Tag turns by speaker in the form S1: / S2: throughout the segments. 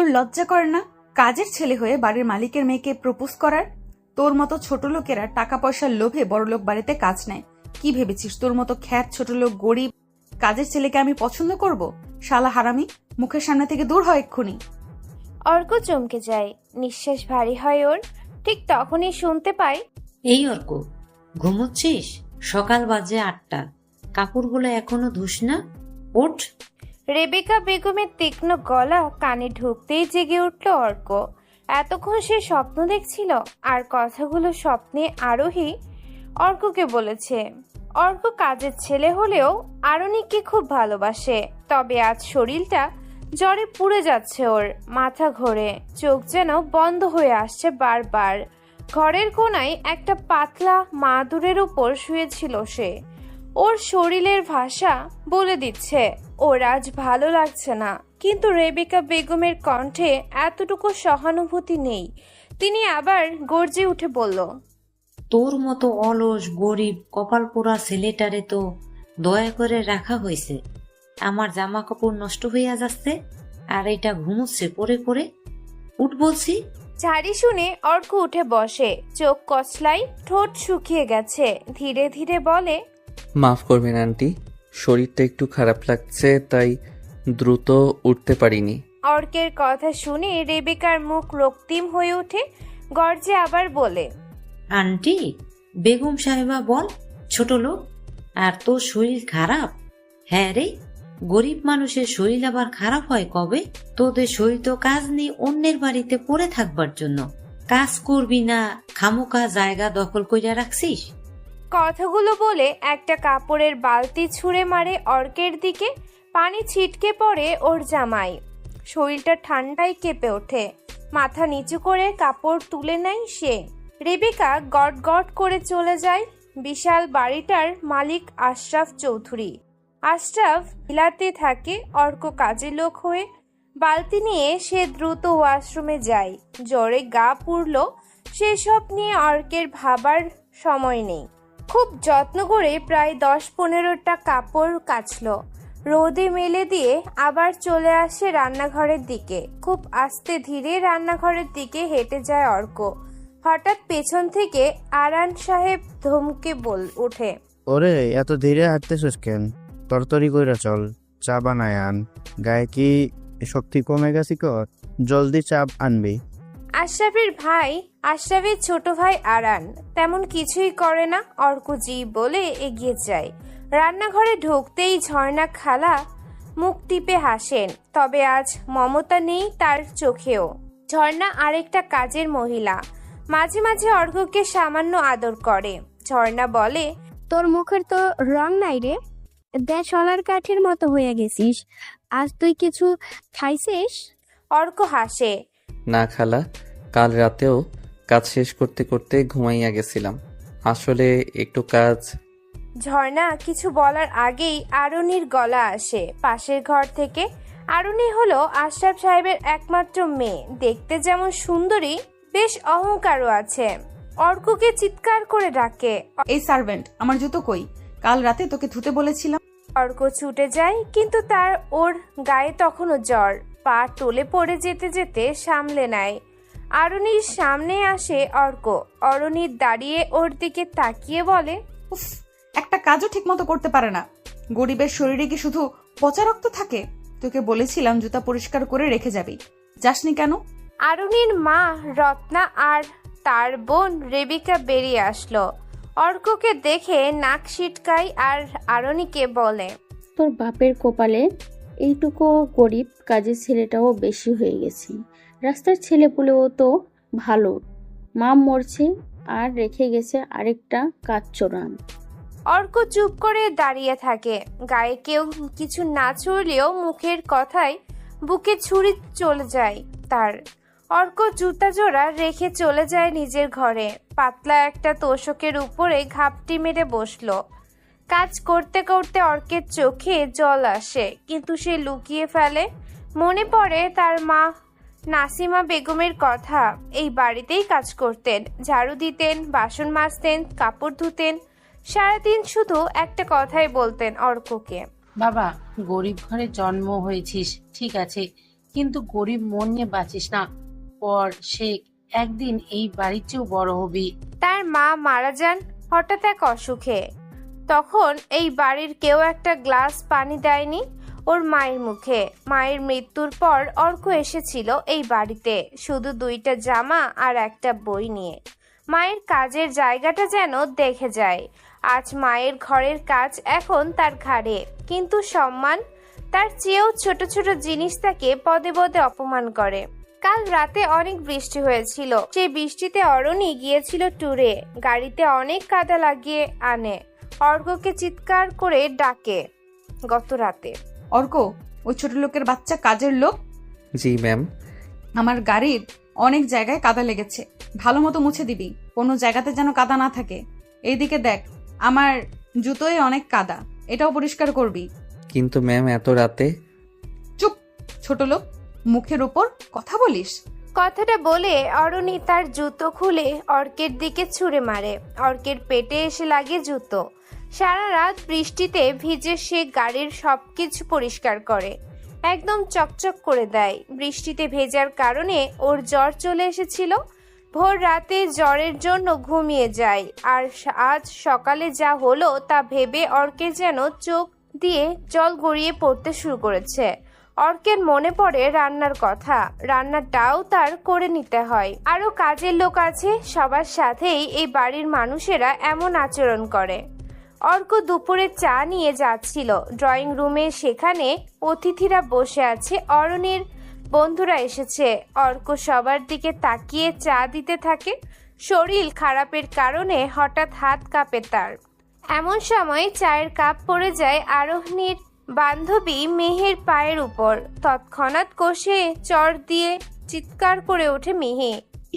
S1: তোর লজ্জা করে না কাজের ছেলে হয়ে বাড়ির মালিকের মেয়েকে প্রপোজ করার? তোর মতো ছোট লোকেরা টাকা পয়সার লোভে বড়লোক বাড়িতে কাজ নেয়। কি ভেবেছিস তোর মতো খ্যাত ছোট লোক গরিব কাজের ছেলেকে আমি পছন্দ করব? শালা হারামি, মুখের সামনে থেকে দূর হয় এক্ষুনি।
S2: অর্ক চমকে যায়, নিঃশ্বাস ভারী হয় ওর। ঠিক তখনই শুনতে পায়,
S3: এই অর্ক, ঘুমোচ্ছিস? সকাল বাজে 8টা, কাপড়গুলো এখনো ধুস না? ওঠ।
S2: রেবেকা বেগমের তীক্ষ্ণ গলা কানে ঢুকতেই জেগে উঠল অর্ক। এতক্ষণ সে স্বপ্ন দেখছিল, আর কথাগুলো স্বপ্নে আরোহী অর্ককে বলেছে। অর্ক কাজের ছেলে হলেও আরণিকে খুব ভালোবাসে, তবে আজ শরীরটা জ্বরে পুড়ে যাচ্ছে ওর। মাথা ঘোরে, চোখ যেন বন্ধ হয়ে আসছে বারবার। ঘরের কোনায় একটা পাতলা মাদুরের উপর শুয়েছিল সে। ওর শরীরের ভাষা বলে দিচ্ছে ওর আজ ভালো লাগছে না, কিন্তু রেবেকা বেগমের কণ্ঠে এতটুকু সহানুভূতি নেই। তিনি আবার গর্জে উঠে বলল,
S3: তোর মতো অলস গরিব কপাল পোড়া ছেলেটারে তো দয়া করে রাখা হয়েছে। আমার জামা কাপড় নষ্ট হইয়া যাচ্ছে, আর এটা ঘুমোচ্ছে পরে পরে। উঠ বলছি।
S2: ঝাড়ি শুনে অর্ক উঠে বসে, চোখ কচলাই, ঠোঁট শুকিয়ে গেছে। ধীরে ধীরে বলে,
S4: মাফ করবেন আন্টি, শরীরটা একটু খারাপ লাগছে, তাই দ্রুত উঠতে পারিনি।
S2: অর্কের কথা শুনে রেবেকার মুখ রক্তিম হয়ে ওঠে। গর্জে আবার বলে,
S3: আন্টি? বেগম সাহেবা বল, ছোট লোক। আর তোর শরীর খারাপ? হ্যাঁ রে, গরিব মানুষের শরীর আবার খারাপ হয় কবে? তোদের শরীর তো কাজ নেই অন্যের বাড়িতে পড়ে থাকবার জন্য। কাজ করবি না, খামোকা জায়গা দখল কইরা রাখছিস।
S2: কথাগুলো বলে একটা কাপড়ের বালতি ছুঁড়ে মারে অর্কের দিকে। পানি ছিটকে পড়ে ওর জামায়। শরীরটা ঠান্ডায় কেঁপে ওঠে। মাথা নিচু করে কাপড় তুলে নেয় সে। রেবেকা গট গট করে চলে যায়। বিশাল বাড়িটার মালিক আশরাফ চৌধুরী। আশরাফ ভিলাতে থাকে অর্ক কাজের লোক হয়ে। বালতি নিয়ে সে দ্রুত ওয়াশরুমে যায়। জ্বরে গা পুড়ল, সেসব নিয়ে অর্কের ভাবার সময় নেই। খুব যত্ন করে প্রায় 10-15টা কাপড় কাচল, রোদে মেলে দিয়ে আবার চলে আসে রান্নাঘরের দিকে। খুব আস্তে ধীরে রান্নাঘরের দিকে হেঁটে যায় অর্ক। হঠাৎ পেছন থেকে আরান সাহেব ধমকে ওঠে,
S5: ওরে, এত ধীরে হাঁটতেছিস কেন? তরতরি কইরা চল, চা বানায় আন। গায়ে কি শক্তি কমে গেছি কর? জলদি চা আনবি।
S2: আশরাফের ভাই, আশরাফের ছোট ভাই আরান তেমন কিছুই করে না। অর্ক জি বলে এগিয়ে যায়। রান্নাঘরে ঢুকতেই ঝর্ণা খালা মুখ টিপে হাসেন, তবে আজ মমতা নেই তার চোখেও। ঝর্ণা আরেকটা কাজের মহিলা, মাঝে মাঝে অর্ককে সামান্য আদর করে। ঝর্ণা বলে,
S6: তোর মুখের তো রং নাই রে, দেখ সোনার কাঠের মতো হয়ে গেছিস। আজ তুই কিছু খাইছিস?
S2: অর্ক হাসে,
S4: না খালা, কাল রাতেও কাজ শেষ করতে করতে ঘুমাইয়া গেছিলাম, আসলে একটু কাজ।
S2: ঝর্ণা কিছু বলার আগেই আরুনির গলা আসে পাশের ঘর থেকে। আরুনি হলো আশরাফ সাহেবের একমাত্র মেয়ে। দেখতে যেমন সুন্দরী, বেশ অহংকারও আছে। অর্ককে চিৎকার করে ডাকে,
S1: এই সার্ভেন্ট, আমার জুতো কই? কাল রাতে তোকে ধুতে বলেছিলাম।
S2: অর্ক ছুটে যায়, কিন্তু তার ওর গায়ে তখনও জ্বর। পা টলে পড়ে যেতে যেতে সামলে নেয়। আরুনির সামনে আসে অর্ক। অরুণী দাঁড়িয়ে ওর দিকে তাকিয়ে বলে,
S1: উফ, একটা কাজও ঠিক মতো করতে পারে না। গরিবের শরীরে কি শুধু পচা রক্ত থাকে? তোকে বলেছিলাম জুতা পরিষ্কার করে রেখে যাবি, যাসনি কেন?
S2: আরুনির মা রত্না আর তার বোন রেবিকা বেরিয়ে আসলো। অর্ককে দেখে নাক সিটকায় আর আরুনিকে বলে,
S7: তোর বাপের কপালে এইটুকু গরিব কাজের ছেলেটাও বেশি হয়ে গেছে। রাস্তার ছেলেপুলেও তো ভালো, মা মরছে আর রেখে গেছে আরেকটা কাজ চোরান।
S2: অর্ক চুপ করে দাঁড়িয়ে থাকে। গায়ে কেউ কিছু না চড়লেও মুখের কথায় বুকে ছুরি চলে যায় তার। অর্ক জুতা জোড়া রেখে চলে যায় নিজের ঘরে। পাতলা একটা তোষকের উপরে ঘাপটি মেরে বসলো। কাজ করতে করতে অর্কের চোখে জল আসে, কিন্তু সে লুকিয়ে ফেলে। মনে পড়ে তার মা নাসিমা বেগমের কথা। এই বাড়িতেই কাজ করতেন, ঝাড়ু দিতেন, বাসন মাজতেন, কাপড় ধুতেন। সারাদিন শুধু একটা কথাই বলতেন অর্ককে,
S8: বাবা, গরিব ঘরে জন্ম হয়েছিস ঠিক আছে, কিন্তু গরিব মন নিয়ে বাঁচিস না। পর সে একদিন এই বাড়ির চেয়েও বড় হবি।
S2: তার মা মারা যান হঠাৎ এক অসুখে। তখন এই বাড়ির কেউ একটা গ্লাস পানি দেয়নি ওর মায়ের মুখে। মায়ের মৃত্যুর পর অর্ক এসেছিল এই বাড়িতে শুধু 2টা জামা আর একটা বই নিয়ে। মায়ের কাজের জায়গাটা যেন দেখে যায়। আজ মায়ের ঘরের কাজ এখন তার ঘাড়ে, কিন্তু সম্মান তার চেয়েও ছোট ছোট জিনিস তাকে পদে পদে অপমান করে। কাল রাতে অনেক বৃষ্টি হয়েছিল। সেই বৃষ্টিতে অরণি গিয়েছিল ট্যুরে। গাড়িতে অনেক কাদা লাগিয়ে আনে। অর্ককে চিৎকার করে ডাকে গত রাতে।
S1: অর্ক, ওই ছোট লোকের বাচ্চা কাজের লোক।
S4: জি ম্যাম।
S1: আমার গাড়ির অনেক জায়গায় কাদা লেগেছে, ভালো মতো মুছে দিবি, কোনো জায়গাতে যেন কাদা না থাকে। এইদিকে দেখ, আমার জুতোয় অনেক কাদা, এটাও পরিষ্কার করবি।
S4: কিন্তু ম্যাম এত রাতে।
S1: চুপ, ছোট লোক, মুখের উপর কথা বলিস।
S2: কথাটা বলে অরণি তার জুতো খুলে অর্কের দিকে ছুঁড়ে মারে। অর্কের পেটে এসে লাগে জুতো। সারা রাত বৃষ্টিতে ভিজে সে গাড়ির সবকিছু পরিষ্কার করে, একদম চকচক করে দেয়। বৃষ্টিতে ভেজার কারণে ওর জ্বর চলে এসেছিল। ভোর রাতে জ্বরের জন্য ঘুমিয়ে যায়। আর আজ সকালে যা হলো তা ভেবে অর্কের যেন চোখ দিয়ে জল গড়িয়ে পড়তে শুরু করেছে। অর্কের মনে পড়ে রান্নার কথা। রান্নাটাও তার করে নিতে হয়। আরো কাজের লোক আছে, সবার সাথেই এই বাড়ির মানুষেরা এমন আচরণ করে। অর্ক দুপুরে চা নিয়ে যাচ্ছিল ড্রয়িং রুমে। সেখানে অতিথিরা বসে আছে, অরণির বন্ধুরা এসেছে। অর্ক সবার দিকে তাকিয়ে চা দিতে থাকে। শরীর খারাপের কারণে হঠাৎ হাত কাঁপে তার। এমন সময় চায়ের কাপ পড়ে যায় আরোহণীর বান্ধবী মেহের পায়ের উপর। তৎক্ষণাৎ কষে চর দিয়ে চিৎকার করে ওঠে মেহে।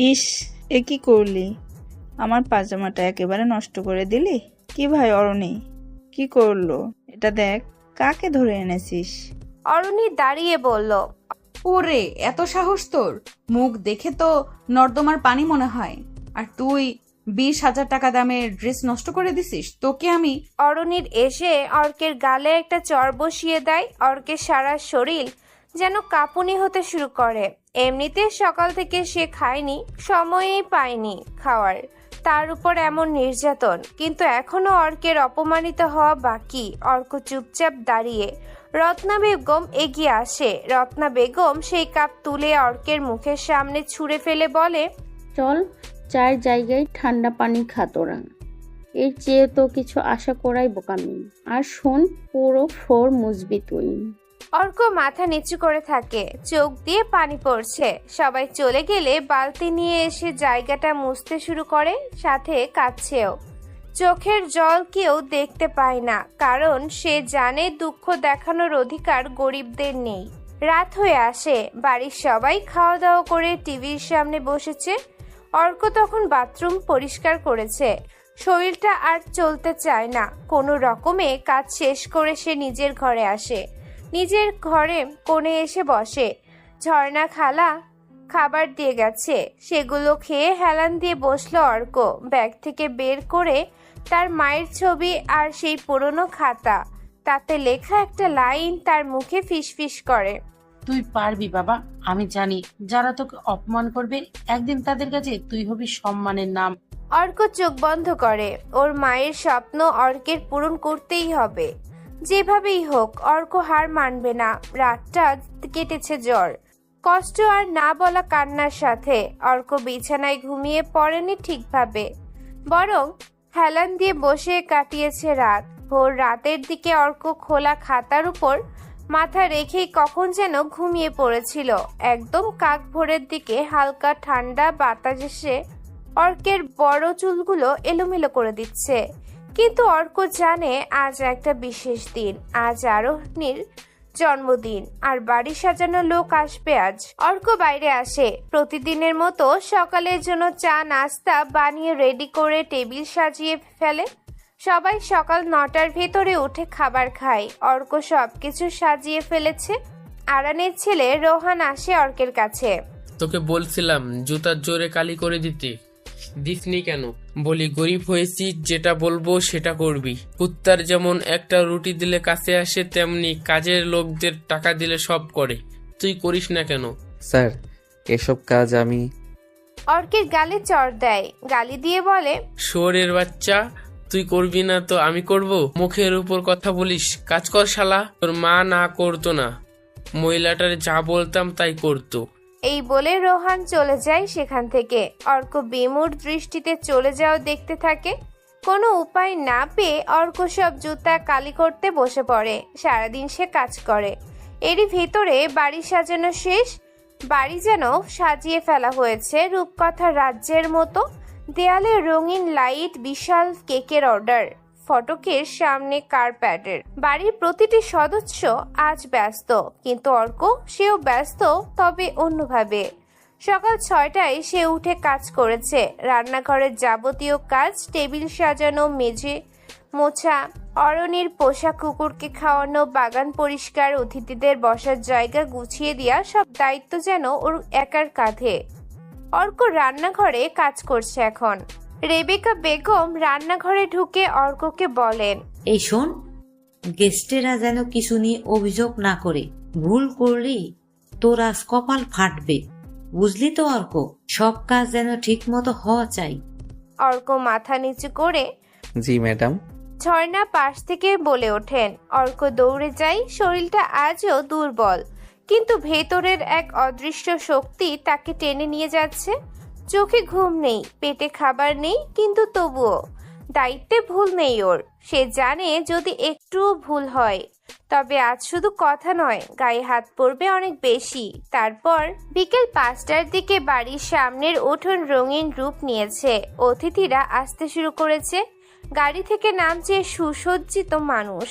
S9: ইস, এ কি করলি? আমার পাজামাটা একেবারে নষ্ট করে দিলি। কি ভাই অরণি, কি করলো এটা? দেখ কাকে ধরে এনেছিস।
S2: অরণি দাঁড়িয়ে বলল,
S1: ওরে, এত সাহস তোর! মুখ দেখে তো নর্দমার পানি মনে হয়। আর তুই 20,000 টাকা দামের ড্রেস নষ্ট করে দিছিস। তোকে আমি।
S2: অরণির এসে অর্কের গালে একটা চর বসিয়ে দেয়। অর্কের সারা শরীর যেন কাঁপুনি হতে শুরু করে। এমনিতে সকাল থেকে সে খায়নি, সময়ই পায়নি খাওয়ার, তার উপর এমন নির্যাতন। কিন্তু এখনো অর্কের অপমানিত হওয়া বাকি। অর্ক চুপচাপ দাঁড়িয়ে। রত্না বেগম এগিয়ে আসে। রত্না বেগম সেই কাপ তুলে অর্কের মুখের সামনে ছুঁড়ে ফেলে বলে,
S7: চল, চায়ের জায়গায় ঠান্ডা পানি খা তোরা। এর চেয়ে তো কিছু আশা করাই বোকামি। আর শোন, পুরো ফ্লোর মুছবি তুই।
S2: অর্ক মাথা নিচু করে থাকে, চোখ দিয়ে পানি পড়ছে। সবাই চলে গেলে বালতি নিয়ে এসে জায়গাটা মুছতে শুরু করে, সাথে কাঁদছেও। চোখের জল কেউ দেখতে পায় না, কারণ সে জানে দুঃখ দেখানোর অধিকার গরিবদের নেই। রাত হয়ে আসে। বাড়ির সবাই খাওয়া দাওয়া করে টিভির সামনে বসেছে। অর্ক তখন বাথরুম পরিষ্কার করেছে। শরীরটা আর চলতে চায় না। কোনো রকমে কাজ শেষ করে সে নিজের ঘরে আসে। নিজের ঘরে কোণে এসে বসে। ঝর্ণা খালা খাবার দিয়ে গেছে, সেগুলো খেয়ে হেলান দিয়ে বসলো অর্ক। ব্যাগ থেকে বের করে তার মায়ের ছবি আর সেই পুরনো খাতা, তাতে লেখা একটা লাইন তার মুখে ফিসফিস করে,
S8: তুই পারবি বাবা। আমি জানি যারা তোকে অপমান করবে একদিন তাদের কাছে তুই হবি সম্মানের নাম।
S2: অর্ক চোখ বন্ধ করে। ওর মায়ের স্বপ্ন অর্কের পূরণ করতেই হবে, যেভাবেই হোক। অর্ক হার মানবে না। রাতটা কেটেছে জ্বর, কষ্ট আর না বলা কান্নার সাথে। অর্ক বিছানায় ঘুমিয়ে পড়েনি ঠিকভাবে, বরং হেলান দিয়ে বসে কাটিয়েছে রাত। ভোর রাতের দিকে অর্ক খোলা খাতার উপর মাথা রেখেই কখন যেন ঘুমিয়ে পড়েছিল। একদম কাক ভোরের দিকে হালকা ঠান্ডা বাতাস এসে অর্কের বড় চুলগুলো এলোমেলো করে দিচ্ছে। কিন্তু অর্ক জানে আজ একটা বিশেষ দিন। আজ আরোহণীর জন্মদিন, আর বাড়ি সাজানো লোক আসবে আজ। অর্ক বাইরে আসে। প্রতিদিনের মতো সকালের জন্য চা নাস্তা বানিয়ে রেডি করে টেবিল সাজিয়ে ফেলে। সবাই সকাল 9টার ভেতরে উঠে খাবার খায়। অর্ক সবকিছু সাজিয়ে ফেলেছে। আরানের ছেলে রোহান আসে অর্কের কাছে।
S10: তোকে বলছিলাম জুতার জোরে কালি করে দিতে, দিসনি কেন? বলি গরিব হয়েছি, যেটা বলবো সেটা করবি। কুত্তার যেমন একটা রুটি দিলে কাছে আসে, তেমনি কাজের লোকদের টাকা দিলে সব করে। তুই করিস না কেন?
S4: স্যার, এসব কাজ আমি
S2: অর্কের গালে চড় দেয়, গালি দিয়ে বলে,
S10: শুয়োরের বাচ্চা, তুই করবি না তো আমি করব? মুখের উপর কথা বলিস, কাজ কর শালা। তোর মা না করতো না, মহিলাটার যা বলতাম তাই করতো।
S2: এই বলে রোহান চলে যায় সেখান থেকে। অর্ক বিমূঢ় দৃষ্টিতে চলে যাওয়া দেখতে থাকে। কোনো উপায় না পেয়ে অর্ক সব জুতা কালি করতে বসে পড়ে। সারাদিন সে কাজ করে, এরই ভেতরে বাড়ি সাজানো শেষ। বাড়ি যেন সাজিয়ে ফেলা হয়েছে রূপকথার রাজ্যের মতো। দেয়ালে রঙিন লাইট, বিশাল কেকের অর্ডার, ফটকের সামনে কার্পেটের। বাড়ির প্রতিটি সদস্য আজ ব্যস্ত, কিন্তু অর্ক সেও ব্যস্ত, তবে অন্যভাবে। সকাল 6টায় সে উঠে কাজ করেছে। রান্নাঘরের যাবতীয় কাজ, টেবিল সাজানো, মেঝে মোছা, অরণির পোষা কুকুরকে খাওয়ানো, বাগান পরিষ্কার, অতিথিদের বসার জায়গা গুছিয়ে দেওয়া, সব দায়িত্ব যেন ওর একার কাঁধে। অর্ক রান্নাঘরে কাজ করছে এখন। রেবেকা বেগম রান্নাঘরে ঢুকে অর্ককে বলেন,
S3: এই শোন, গেস্টেরা যেন কিছু নিয়ে অভিযোগ না করে। ভুল করলি তোর আজ কপাল ফাটবে, বুঝলি তো অর্ক? সব কাজ যেন ঠিক মতো হওয়া চাই।
S2: অর্ক মাথা নিচু করে
S4: জি ম্যাডাম।
S2: ঝর্ণা পাশ থেকে বলে ওঠেন। অর্ক দৌড়ে যায়। শরীরটা আজও দুর্বল, কিন্তু ভেতরের এক অদৃশ্য শক্তি তাকে টেনে নিয়ে যাচ্ছে। চোখে ঘুম নেই, পেটে খাবার নেই, কিন্তু তবুও দায়িত্বে ভুল নেই ওর। সে জানে যদি একটুও ভুল হয় তবে আজ শুধু কথা নয়, গায়ে হাত পড়বে অনেক বেশি। তারপর বিকেল 5টার দিকে বাড়ির সামনের উঠোন রঙিন রূপ নিয়েছে। অতিথিরা আসতে শুরু করেছে। গাড়ি থেকে নামছে সুসজ্জিত মানুষ,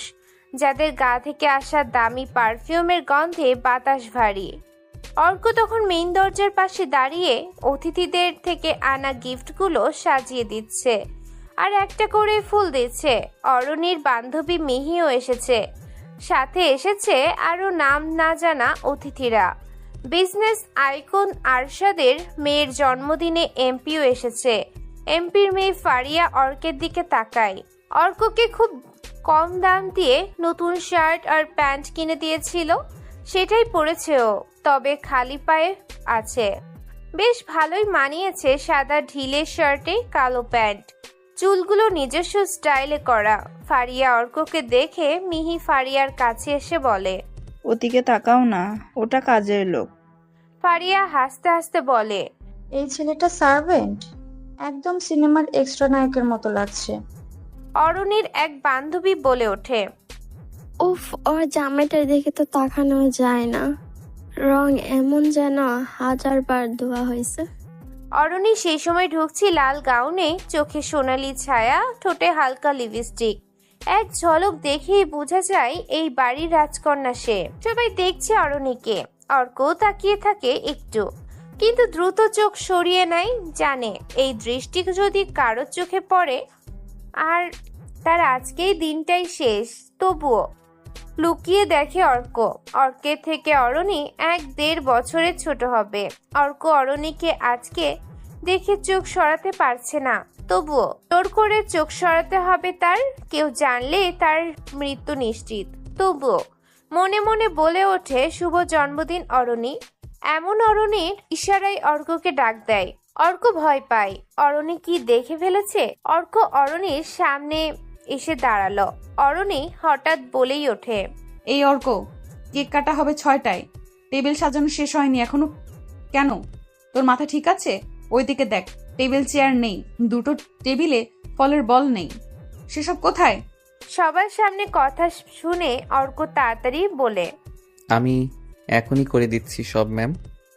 S2: যাদের গা থেকে আসা দামি পারফিউমের গন্ধে বাতাস ভারী। অর্ক তখন মেইন দরজার পাশে দাঁড়িয়ে অতিথিদের থেকে আনা গিফটগুলো সাজিয়ে দিচ্ছে আর একটা করে ফুল দিচ্ছে। অরণির বান্ধবী মিহিও এসেছে, সাথে এসেছে আরো নাম না জানা অতিথিরা। বিজনেস আইকন আরশাদের মেয়ের জন্মদিনে এমপিও এসেছে। এমপির মেয়ে ফারিয়া অর্কের দিকে তাকায়। অর্ককে খুব কম দাম দিয়ে নতুন শার্ট আর প্যান্ট কিনে দিয়েছিল, সেটাই পরেছে ও, তবে খালি পায়ে আছে। বেশ ভালোই মানিয়েছে সাদা ঢিলে শার্টে কালো প্যান্ট, চুলগুলো নিজস্ব স্টাইলে করা। ফারিয়া অর্ককে দেখে মিহি ফারিয়ার কাছে এসে বলে,
S9: ওদিকে তাকাও না, ওটা কাজের লোক।
S2: ফারিয়া হাসতে হাসতে বলে,
S11: এই ছেলেটা সার্ভেন্ট, একদম সিনেমার এক্সট্রা নায়কের মতো লাগছে।
S2: অরণির এক বান্ধবী বলে ওঠে,
S6: উফ, ওর জামাইটা দেখে তো তাকানো যায় না, রং এমন যেন 1000বার ধোয়া হয়েছে।
S2: অরণি সেই সময় ঢুকছি লাল গাউনে, চোখে সোনালি ছায়া, ঠোঁটে হালকা লিপস্টিক। এক ঝলক দেখেই বোঝা যায় এই বাড়ির রাজকন্যা সে। সবাই দেখছে অরণিকে, অর্কও তাকিয়ে থাকে একটু, কিন্তু দ্রুত চোখ সরিয়ে নেয়। জানে এই দৃষ্টি যদি কারো চোখে পড়ে আর তার আজকেই দিনটাই শেষ। তবুও লুকিয়ে দেখে অর্ক। অর্কের থেকে অরণি 1-1.5 বছরের ছোট হবে। অর্ক অরণিকে আজকে দেখে চোখ সরাতে পারছে না, তবুও জোর করে চোখ সরাতে হবে তার। কেউ জানলে তার মৃত্যু নিশ্চিত। তবুও মনে মনে বলে ওঠে, শুভ জন্মদিন অরণি। এমন অরণির ইশারায় অর্ককে ডাক দেয়। অর্ক ভয় পায়, অরণি কি দেখে ফেলেছে। অর্ক অরণির সামনে এসে দাঁড়ালো। অরণি হঠাৎ বলেই ওঠে,
S1: এই অর্ক, কেক কাটা হবে 6টায়, টেবিল সাজানো শেষ হয়নি এখনো কেন? তোর মাথা ঠিক আছে? ওইদিকে দেখ, টেবিল চেয়ার নেই, 2টো টেবিলে ফলের বল নেই, সেসব কোথায়?
S2: সবার সামনে কথা শুনে অর্ক তাড়াতাড়ি বলে,
S4: আমি এখনই করে দিচ্ছি সব ম্যাম।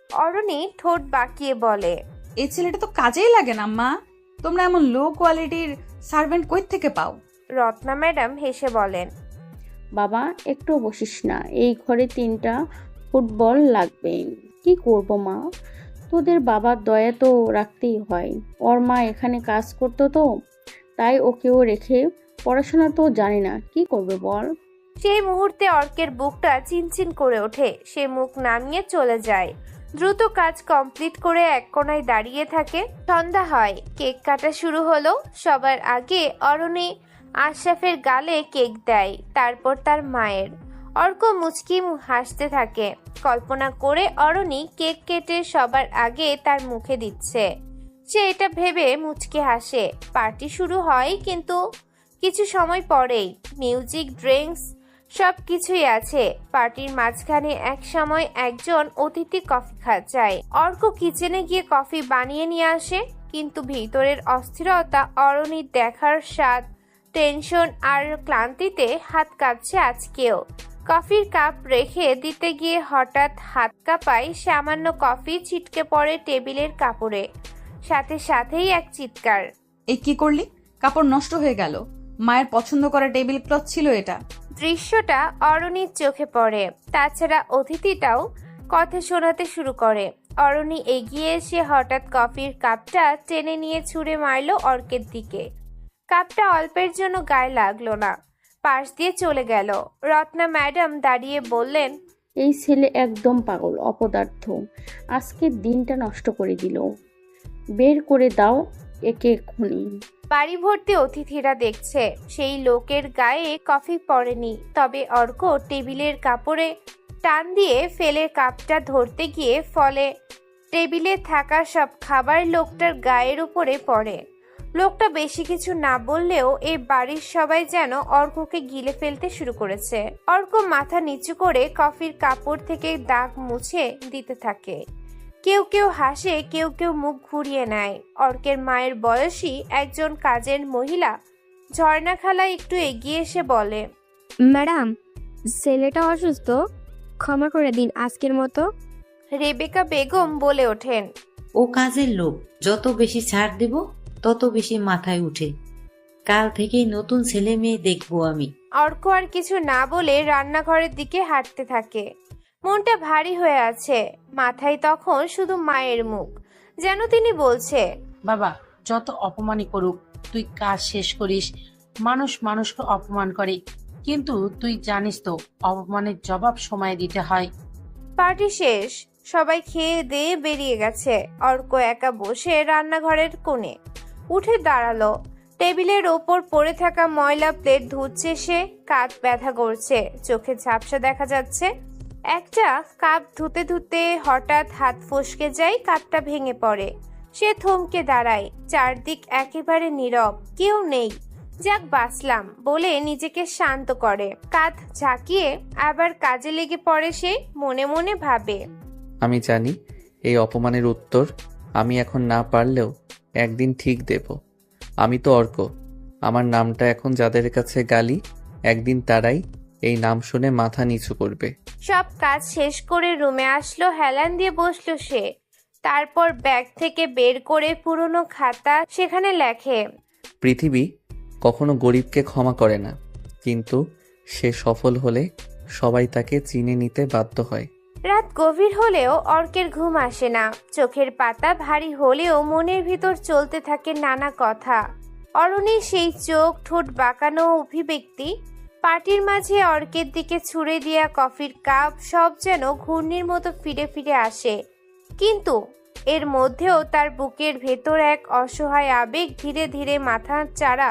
S2: অরণি ঠোঁট বাঁকিয়ে বলে,
S1: এই ছেলেটা তো কাজেই লাগে না মা, তোমরা এমন লো কোয়ালিটির সার্ভেন্ট কই থেকে পাও?
S2: রত্না ম্যাডাম হেসে বলেন,
S7: বাবা একটু বসিস না, এই ঘরে 3টা ফুটবল লাগবে। কি করব মা, তোদের বাবার দয়া তো রাখতেই হয়। ওর মা এখানে কাজ করতো তো, তাই ওকেও রেখে পড়াশোনা তো জানি না, কি করবে বল।
S2: সেই মুহূর্তে অর্কের বুকটা চিনচিন করে ওঠে। সে মুখ নামিয়ে চলে যায়। দ্রুত কাজ কমপ্লিট করে এক কোণায় দাঁড়িয়ে থাকে। সন্ধ্যা হয়, কেক কাটা শুরু হলো। সবার আগে অরণি আশরাফের গালে কেক দেয়, তারপর তার মায়ের। অর্ক মুচকি হাসতে থাকে। কল্পনা করে অরণি কেক কেটে সবার আগে তার মুখে দিচ্ছে। সে এটা ভেবে মুচকি হাসে। পার্টি শুরু হয়, কিন্তু কিছু সময় পরেই মিউজিক, ড্রিঙ্কস সব কিছুই আছে। পার্টির মাঝখানে এক সময় একজন অতিথি কফি চায়। অর্ক কিচেনে গিয়ে কফি বানিয়ে নিয়ে আসে, কিন্তু ভিতরের অস্থিরতা, অরণির দেখার স্বাদ, টেনশন আর ক্লান্তিতে হাত কাঁপছে আজকেও। কফির কাপ রেখে দিতে গিয়ে হঠাৎ হাত কাঁপায়। সামান্য কফি ছিটকে পড়ে টেবিলের কাপড়ে। সাথে সাথেই এক চিৎকার।
S1: এই কি করলি? কাপড় নষ্ট হয়ে গেল। মায়ের পছন্দ করা টেবিল ক্লথ ছিল এটা।
S2: দৃশ্যটা অরণির চোখে পড়ে। তাছাড়া অতিথিটাও কথা শোনাতে শুরু করে। অরণি এগিয়ে এসে হঠাৎ কফির কাপটা টেনে নিয়ে ছুঁড়ে মারল অর্কের দিকে। কাপটা অল্পের জন্য গায়ে লাগলো না, পাশ দিয়ে চলে গেল। রত্না ম্যাডাম দাঁড়িয়ে বললেন,
S7: এই ছেলে একদম পাগল, অপদার্থ, আজকের দিনটা নষ্ট করে দিল। বের করে দাও একে এক্ষুনি।
S2: বাড়ি ভর্তি অতিথিরা দেখছে। সেই লোকের গায়ে কফি পড়েনি, তবে অর্ক টেবিলের কাপড়ে টান দিয়ে ফেলে কাপটা ধরতে গিয়ে ফলে টেবিলে থাকা সব খাবার লোকটার গায়ের উপরে পড়ে। লোকটা বেশি কিছু না বললেও এই বাড়ির সবাই যেন অর্ককে গিলে ফেলতে শুরু করেছে। অর্ক মাথা নিচু করে কফির কাপড় থেকে দাগ মুছে দিতে থাকে। কেউ কেউ হাসে, কেউ কেউ মুখ ঘুরিয়ে নেয়। অর্কের মায়ের বয়সী একজন কাজের মহিলা ঝর্ণা খালা একটু এগিয়ে এসে বলে,
S6: ম্যাডাম, ছেলেটা অসুস্থ, ক্ষমা করে দিন আজকের মতো।
S2: রেবেকা বেগম বলে ওঠেন,
S3: ও কাজের লোক, যত বেশি ছাড় দেব তত বেশি মাথায় উঠে। কাল থেকেই নতুন ছেলে মেয়ে দেখবো আমি।
S2: অর্ক আর কিছু না বলে রান্নাঘরের দিকে হাঁটতে থাকে। মনটা ভারী হয়ে আছে। মাথায় তখন শুধু মায়ের মুখ, যেন তিনি বলছে,
S8: বাবা, যত অপমানই করুক, তুই কাজ শেষ করিস। মানুষ মানুষকে অপমান করে, কিন্তু তুই জানিস তো অপমানের জবাব সময় দিতে হয়।
S2: পার্টি শেষ, সবাই খেয়ে দিয়ে বেরিয়ে গেছে। অর্ক একা বসে রান্নাঘরের কোণে। উঠে দাঁড়ালো। টেবিলের ওপর পড়ে থাকা ময়লা প্লেট ধুচ্ছে সে। কাঁধ ব্যথা করছে, চোখে ঝাপসা দেখা যাচ্ছে। একটা কাপ ধুতে ধুতে হঠাৎ হাত ফসকে যায়, কাপটা ভেঙে পড়ে। সে থমকে দাঁড়ায়। চারদিক একেবারে নীরব, কেউ নেই। যাক, বাঁচলাম বলে নিজেকে শান্ত করে। কাঁধ ঝাঁকিয়ে আবার কাজে লেগে পড়ে সে। মনে মনে ভাবে,
S4: আমি জানি এই অপমানের উত্তর আমি এখন না পারলেও একদিন ঠিক দেব। আমি তো অর্ক। আমার নামটা এখন যাদের কাছে গালি, একদিন তারাই এই নাম শুনে মাথা নিচু করবে।
S2: সব কাজ শেষ করে রুমে আসলো, হেলান দিয়ে বসলো সে। তারপর ব্যাগ থেকে বের করে পুরনো খাতা সেখানে লেখে,
S4: পৃথিবী কখনো গরিবকে ক্ষমা করে না, কিন্তু সে সফল হলে সবাই তাকে চিনে নিতে বাধ্য হয়।
S2: রাত গভীর হলেও অর্কের ঘুম আসে না। চোখের পাতা ভারী হলেও মনের ভিতর চলতে থাকে নানা কথা। অরণির সেই চোখ, ঠোঁট বাঁকানো অভিব্যক্তি, পার্টির মাঝে অর্কের দিকে ছুঁড়ে দেয়া কফির কাপ, সব যেন ঘূর্ণির মতো ফিরে ফিরে আসে। কিন্তু এর মধ্যেও তার বুকের ভেতর এক অসহায় আবেগ ধীরে ধীরে মাথা চাড়া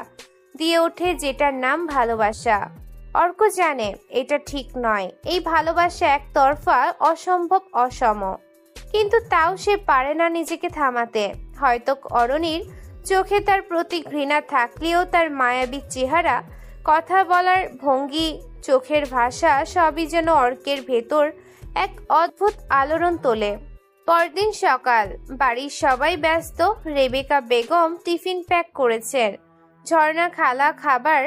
S2: দিয়ে ওঠে, যেটার নাম ভালোবাসা। অর্ক জানে এটা ঠিক নয়, এই ভালোবাসা একতরফা, অসম্ভব, অসম। কিন্তু তাও সে পারে না নিজেকে থামাতে। হয়তো অরণির চোখে তার প্রতি ঘৃণা থাকলেও তার মায়াবী চেহারা, কথা বলার ভঙ্গি, চোখের ভাষা সবই যেন অর্কের ভেতর এক অদ্ভুত আলোড়ন তোলে। পরদিন সকাল, বাড়ির সবাই ব্যস্ত। রেবেকা বেগম টিফিন প্যাক করেছেন, ঝর্ণা খালা খাবার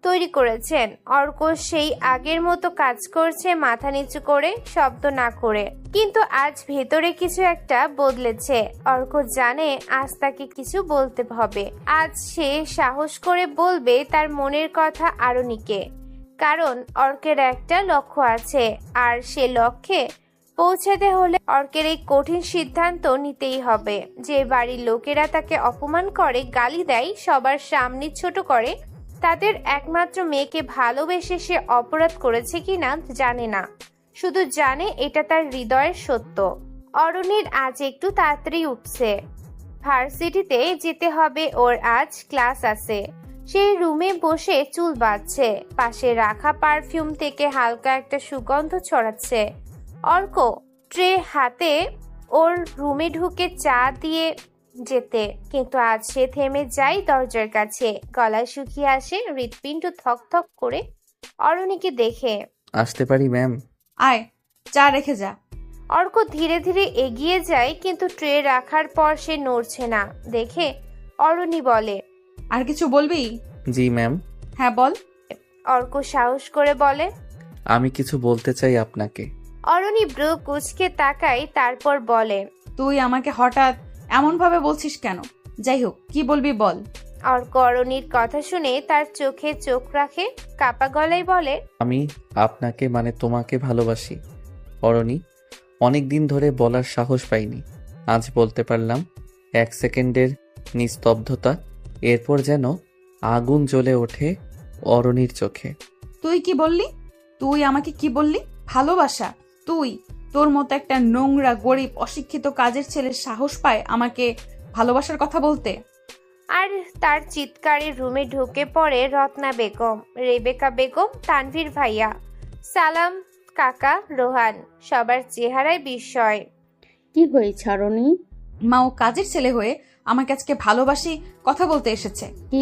S2: তৈরি করেছেন। অর্ক সেই আগের মতো কাজ করছে, মাথা নিচু করে, শব্দ না করে। কিন্তু আজ ভেতরে কিছু একটা বদলেছে। অর্ক জানে আজ তাকে কিছু বলতে হবে। আজ সে সাহস করে বলবে তার মনের কথা আরণিকে। কারণ অর্কের একটা লক্ষ্য আছে, আর সে লক্ষ্যে পৌঁছাতে হলে অর্কের এই কঠিন সিদ্ধান্ত নিতেই হবে। যে বাড়ির লোকেরা তাকে অপমান করে, গালি দেয়, সবার সামনে ছোট করে, তাদের একমাত্র মেয়েকে ভালোবেসে সে অপরাধ করেছে কিনা জানে না, শুধু জানে এটা তার হৃদয়ের সত্য। অরণির আজ একটু তাড়াতাড়ি উঠছে, ভার্সিটিতে যেতে হবে ওর, আজ ক্লাস আছে। সেই রুমে বসে চুল বাঁধছে। পাশে রাখা পারফিউম থেকে হালকা একটা সুগন্ধ ছড়াচ্ছে। অর্ক ট্রে হাতে ওর রুমে ঢুকে চা দিয়ে যেতে, কিন্তু আজ সে থেমে যায় দরজার কাছে। গলায় শুকিয়ে আসে, হৃৎপিণ্ড থক থক করে অরণিকে দেখে।
S4: আসতে পারি ম্যাম?
S1: আয়, চা রেখে যা।
S2: অর্ক ধীরে ধীরে এগিয়ে যায়, কিন্তু ট্রে রাখার পর সে নড়ছে না দেখে অরণি বলে,
S1: আর কিছু বলবি?
S4: জি ম্যাম।
S1: হ্যাঁ বল।
S2: অর্ক সাহস করে বলে,
S4: আমি কিছু বলতে চাই আপনাকে।
S2: অরণি ব্রু কুচকে তাকায়, তারপর বলে,
S1: তুই আমাকে হঠাৎ এমন ভাবে বলছিস কেন? যাই হোক, কি বলবি বল।
S2: অর্ক অরণির কথা শুনে তার চোখে চোখ রাখে, কাপা গলায় বলে,
S4: আমি আপনাকে মানে তোমাকে ভালোবাসি অরণি। অনেক দিন ধরে বলার সাহস পাইনি, আজ বলতে পারলাম। 1 সেকেন্ডের নিস্তব্ধতা, এরপর যেন আগুন জ্বলে ওঠে অরণির চোখে।
S1: তুই কি বললি? তুই আমাকে কি বললি? ভালোবাসা? তুই, তোর মতো একটা নোংরা গরিব অশিক্ষিত কাজের ছেলে সাহস পায় আমাকে ভালোবাসার কথা বলতে?
S2: আর তার চিৎকারে রুমে ঢুকে পড়ে রত্না বেগম, রেবেকা বেগম, তানভীর ভাইয়া, সালাম কাকা, রোহান। সবার চেহারায় বিস্ময়।
S7: কি হয়েছে অরণি?
S1: মা, ও কাজের ছেলে হয়ে আমাকে আজকে ভালোবাসি কথা বলতে এসেছে।
S7: কি?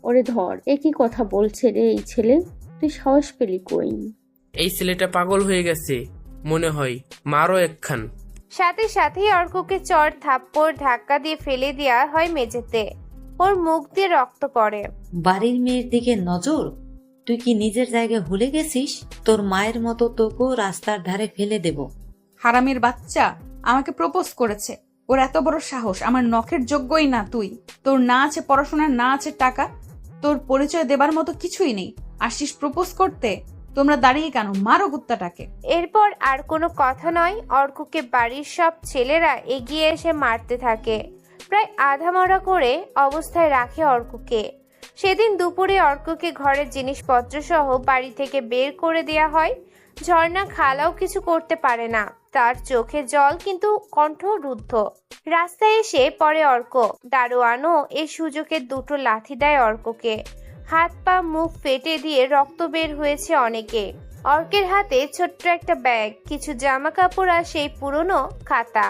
S7: ওরে ধর, এ কি কথা বলছে রে এই ছেলে? তুই সাহস পেলি কই?
S10: এই ছেলেটা পাগল হয়ে গেছে মনে হয়, মারো একখান।
S2: সাথে সাথেই অর্ককে চড় থাপ্পড় ধাক্কা দিয়ে ফেলে দেওয়া হয় মেঝেতে। ওর মুখ দিয়ে রক্ত পড়ে।
S3: বাড়ির মেয়ের দিকে নজর? তুই কি নিজের জায়গায় ভুলে গেছিস? তোর মায়ের মতো তোকেও রাস্তার ধারে ফেলে দেব।
S1: হারামির বাচ্চা আমাকে প্রপোজ করেছে। ওর এত বড় সাহস, আমার নখের যোগ্যই না তুই। তোর না আছে পড়াশোনা, না আছে টাকা, তোর পরিচয় দেবার মতো কিছুই নেই, আসিস প্রপোজ করতে? তোমরা দাঁড়িয়ে কেন? মারো কুত্তাটাকে।
S2: এরপর আর কোনো কথা নয়, অর্ককে বাড়ির সব ছেলেরা এগিয়ে এসে মারতে থাকে। প্রায় আধা মরা করে অবস্থায় রাখে অর্ককে। সেদিন দুপুরে অর্ককে ঘরের জিনিসপত্র সহ বাড়ি থেকে বের করে দেয়া হয়। ঝর্ণা খালাও কিছু করতে পারে না, তার চোখে জল কিন্তু কণ্ঠ রুদ্ধ। রাস্তায় এসে পড়ে অর্ক। দারোয়ানও এই সুযোগে দুটো লাথি দেয় অর্ককে। হাত পা মুখ ফেটে দিয়ে রক্ত বের হয়েছে অনেকে। অর্কের হাতে ছোট্ট একটা ব্যাগ, কিছু জামা কাপড় আর সেই পুরনো খাতা।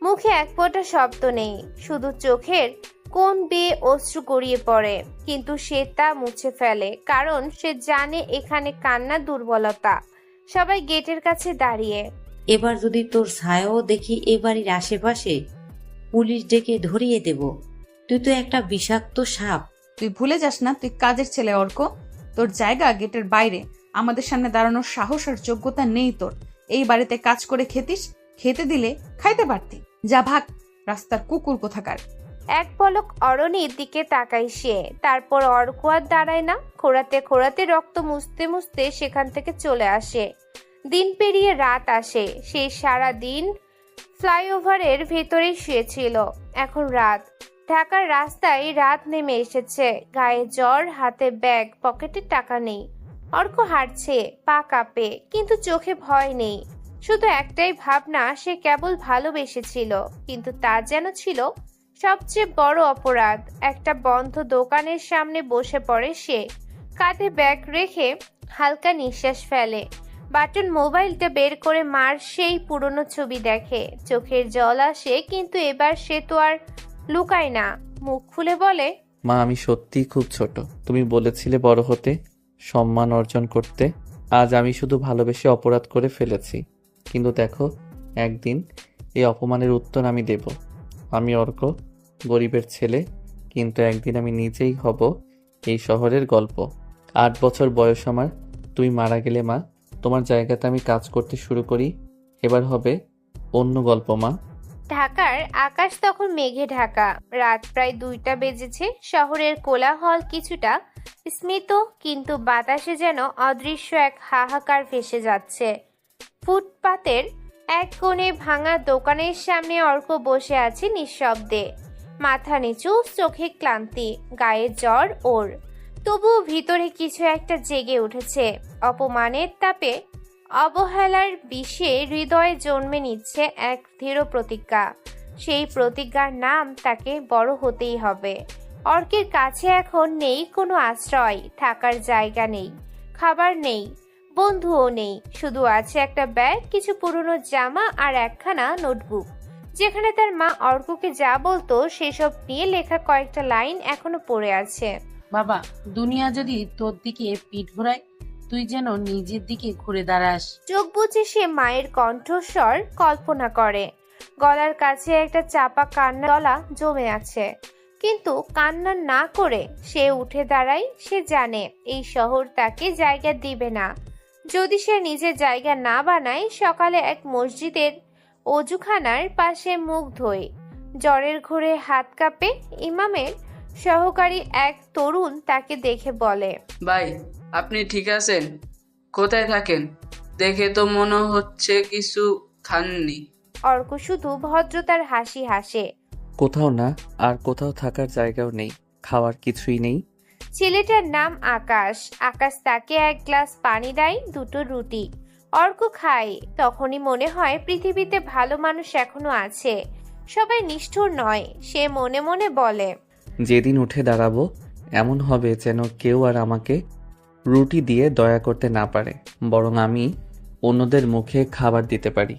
S2: মুখে এক ফোঁটা শব্দ নেই, শুধু চোখের কোণ বেয়ে অশ্রু গড়িয়ে পড়ে। কিন্তু সে তা মুছে ফেলে, কারণ সে জানে এখানে কান্না দুর্বলতা। সবাই গেটের কাছে দাঁড়িয়ে।
S3: এবার যদি তোর ছায়াও দেখি এ বাড়ির আশেপাশে, পুলিশ ডেকে ধরিয়ে দেব। তুই তো একটা বিষাক্ত সাপ।
S1: তুই ভুলে যাস না তুই কাজের ছেলে অর্ক। তোর জায়গা গেটের বাইরে। আমাদের সামনে দাঁড়ানোর সাহস আর যোগ্যতা নেই তোর। এই বাড়িতে কাজ করে খেতিস, খেতে দিলে খাইতে পারতি। যা ভাগ, রাস্তার কুকুর কোথাকার।
S2: এক পলক অরণির দিকে তাকাই সে, তারপর অর্ক আর দাঁড়ায় না। খোঁড়াতে খোঁড়াতে রক্ত মুছতে মুছতে সেখান থেকে চলে আসে। দিন পেরিয়ে রাত আসে। সে সারা দিন ফ্লাইওভারের ভেতরেই শুয়েছিল। এখন রাত। ঢাকার রাস্তায় রাত নেমে এসেছে। গায়ে জ্বর, হাতে ব্যাগ, পকেটে টাকা নেই। অর্ক হাঁটছে, পা কাঁপে, কিন্তু চোখে ভয় নেই। শুধু একটাই ভাবনা, সে কেবল ভালোবেসেছিল, কিন্তু তা যেন ছিল সবচেয়ে বড় অপরাধ। একটা বন্ধ দোকানের সামনে বসে পড়ে সে। কাঁধে ব্যাগ রেখে হালকা নিঃশ্বাস ফেলে। বাটন মোবাইলটা বের করে মার সেই পুরনো ছবি দেখে। চোখের জল আসে, কিন্তু এবার সে তো আর লুকায় না, মুখ খুলে বলে,
S4: মা, আমি সত্যিই খুব ছোট। তুমি বলেছিলে বড় হতে, সম্মান অর্জন করতে। আজ আমি শুধু ভালোবেসে অপরাধ করে ফেলেছি, কিন্তু দেখো, একদিন এই অপমানের উত্তর আমি দেব। আমি অর্ক, গরিবের ছেলে, কিন্তু একদিন আমি নিজেই হব এই শহরের গল্প। 8 বছর বয়স আমার। তুমি মারা গেলে মা, তোমার জায়গাতে আমি কাজ করতে শুরু করি। এবার হবে অন্য গল্প মা।
S2: ঢাকার আকাশ তখন মেঘে ঢাকা। রাত প্রায় 2টা বেজেছে। শহরের কোলাহল কিছুটা স্মিত, কিন্তু বাতাসে যেন অদৃশ্য এক হাহাকার ভেসে যাচ্ছে। ফুটপাতের এক কোণে ভাঙা দোকানের সামনে অর্ক বসে আছে নিঃশব্দে। মাথা নিচু, চোখে ক্লান্তি, গায়ে জ্বর ওর। তবুও ভিতরে কিছু একটা জেগে উঠেছে। অপমানের তাপে, অবহেলার বিষে হৃদয়ে জন্মে নিচ্ছে এক দৃঢ় প্রতিজ্ঞা। সেই প্রতিজ্ঞার নাম তাকে বড় হতেই হবে। অর্কের কাছে এখন নেই কোনো আশ্রয়, থাকার জায়গা নেই, খাবার নেই, বন্ধুও নেই। শুধু আছে একটা ব্যাগ, কিছু পুরনো জামা আর একখানা নোটবুক, যেখানে তার মা অর্ককে যা বলতো সেসব নিয়ে লেখা কয়েকটা লাইন এখনো পড়ে আছে।
S8: বাবা, দুনিয়া যদি তোর দিকে পিঠ ঘোরায়, তুই যেন নিজের দিকে ঘুরে দাঁড়াস।
S2: চোখ বুজে সে মায়ের কণ্ঠস্বর কল্পনা করে। গলার কাছে একটা চাপা কান্নার গলা জমে আছে, কিন্তু কান্না না করে সে উঠে দাঁড়ায়। সে জানে এই শহর তাকে জায়গা দিবে না। যদি সে নিজের জায়গা না বানায়, সকালে এক মসজিদের অজুখানার পাশে মুখ ধোয়, জ্বরের ঘোরে হাত কাঁপে। ইমামের সহকারী এক তরুণ তাকে দেখে বলে,
S12: ভাই, আপনি ঠিক আছেন? কোথায় থাকেন? দেখে তো মনে হচ্ছে কিছু খাননি।
S2: অর্ক শুধু ভদ্রতার হাসি হাসে।
S4: কোথাও না, আর কোথাও থাকার জায়গাও নেই, খাওয়ার কিছুই নেই।
S2: ছেলেটার নাম আকাশ। আকাশ তাকে এক গ্লাস পানি দেয়, দুটো রুটি। অর্ক খায়। তখনই মনে হয় পৃথিবীতে ভালো মানুষ এখনো আছে, সবাই নিষ্ঠুর নয়। সে মনে মনে বলে,
S4: যেদিন উঠে দাঁড়াবো এমন হবে যেন কেউ আর আমাকে রুটি দিয়ে দয়া করতে না পারে, বরং আমি অন্যদের মুখে খাবার দিতে পারি।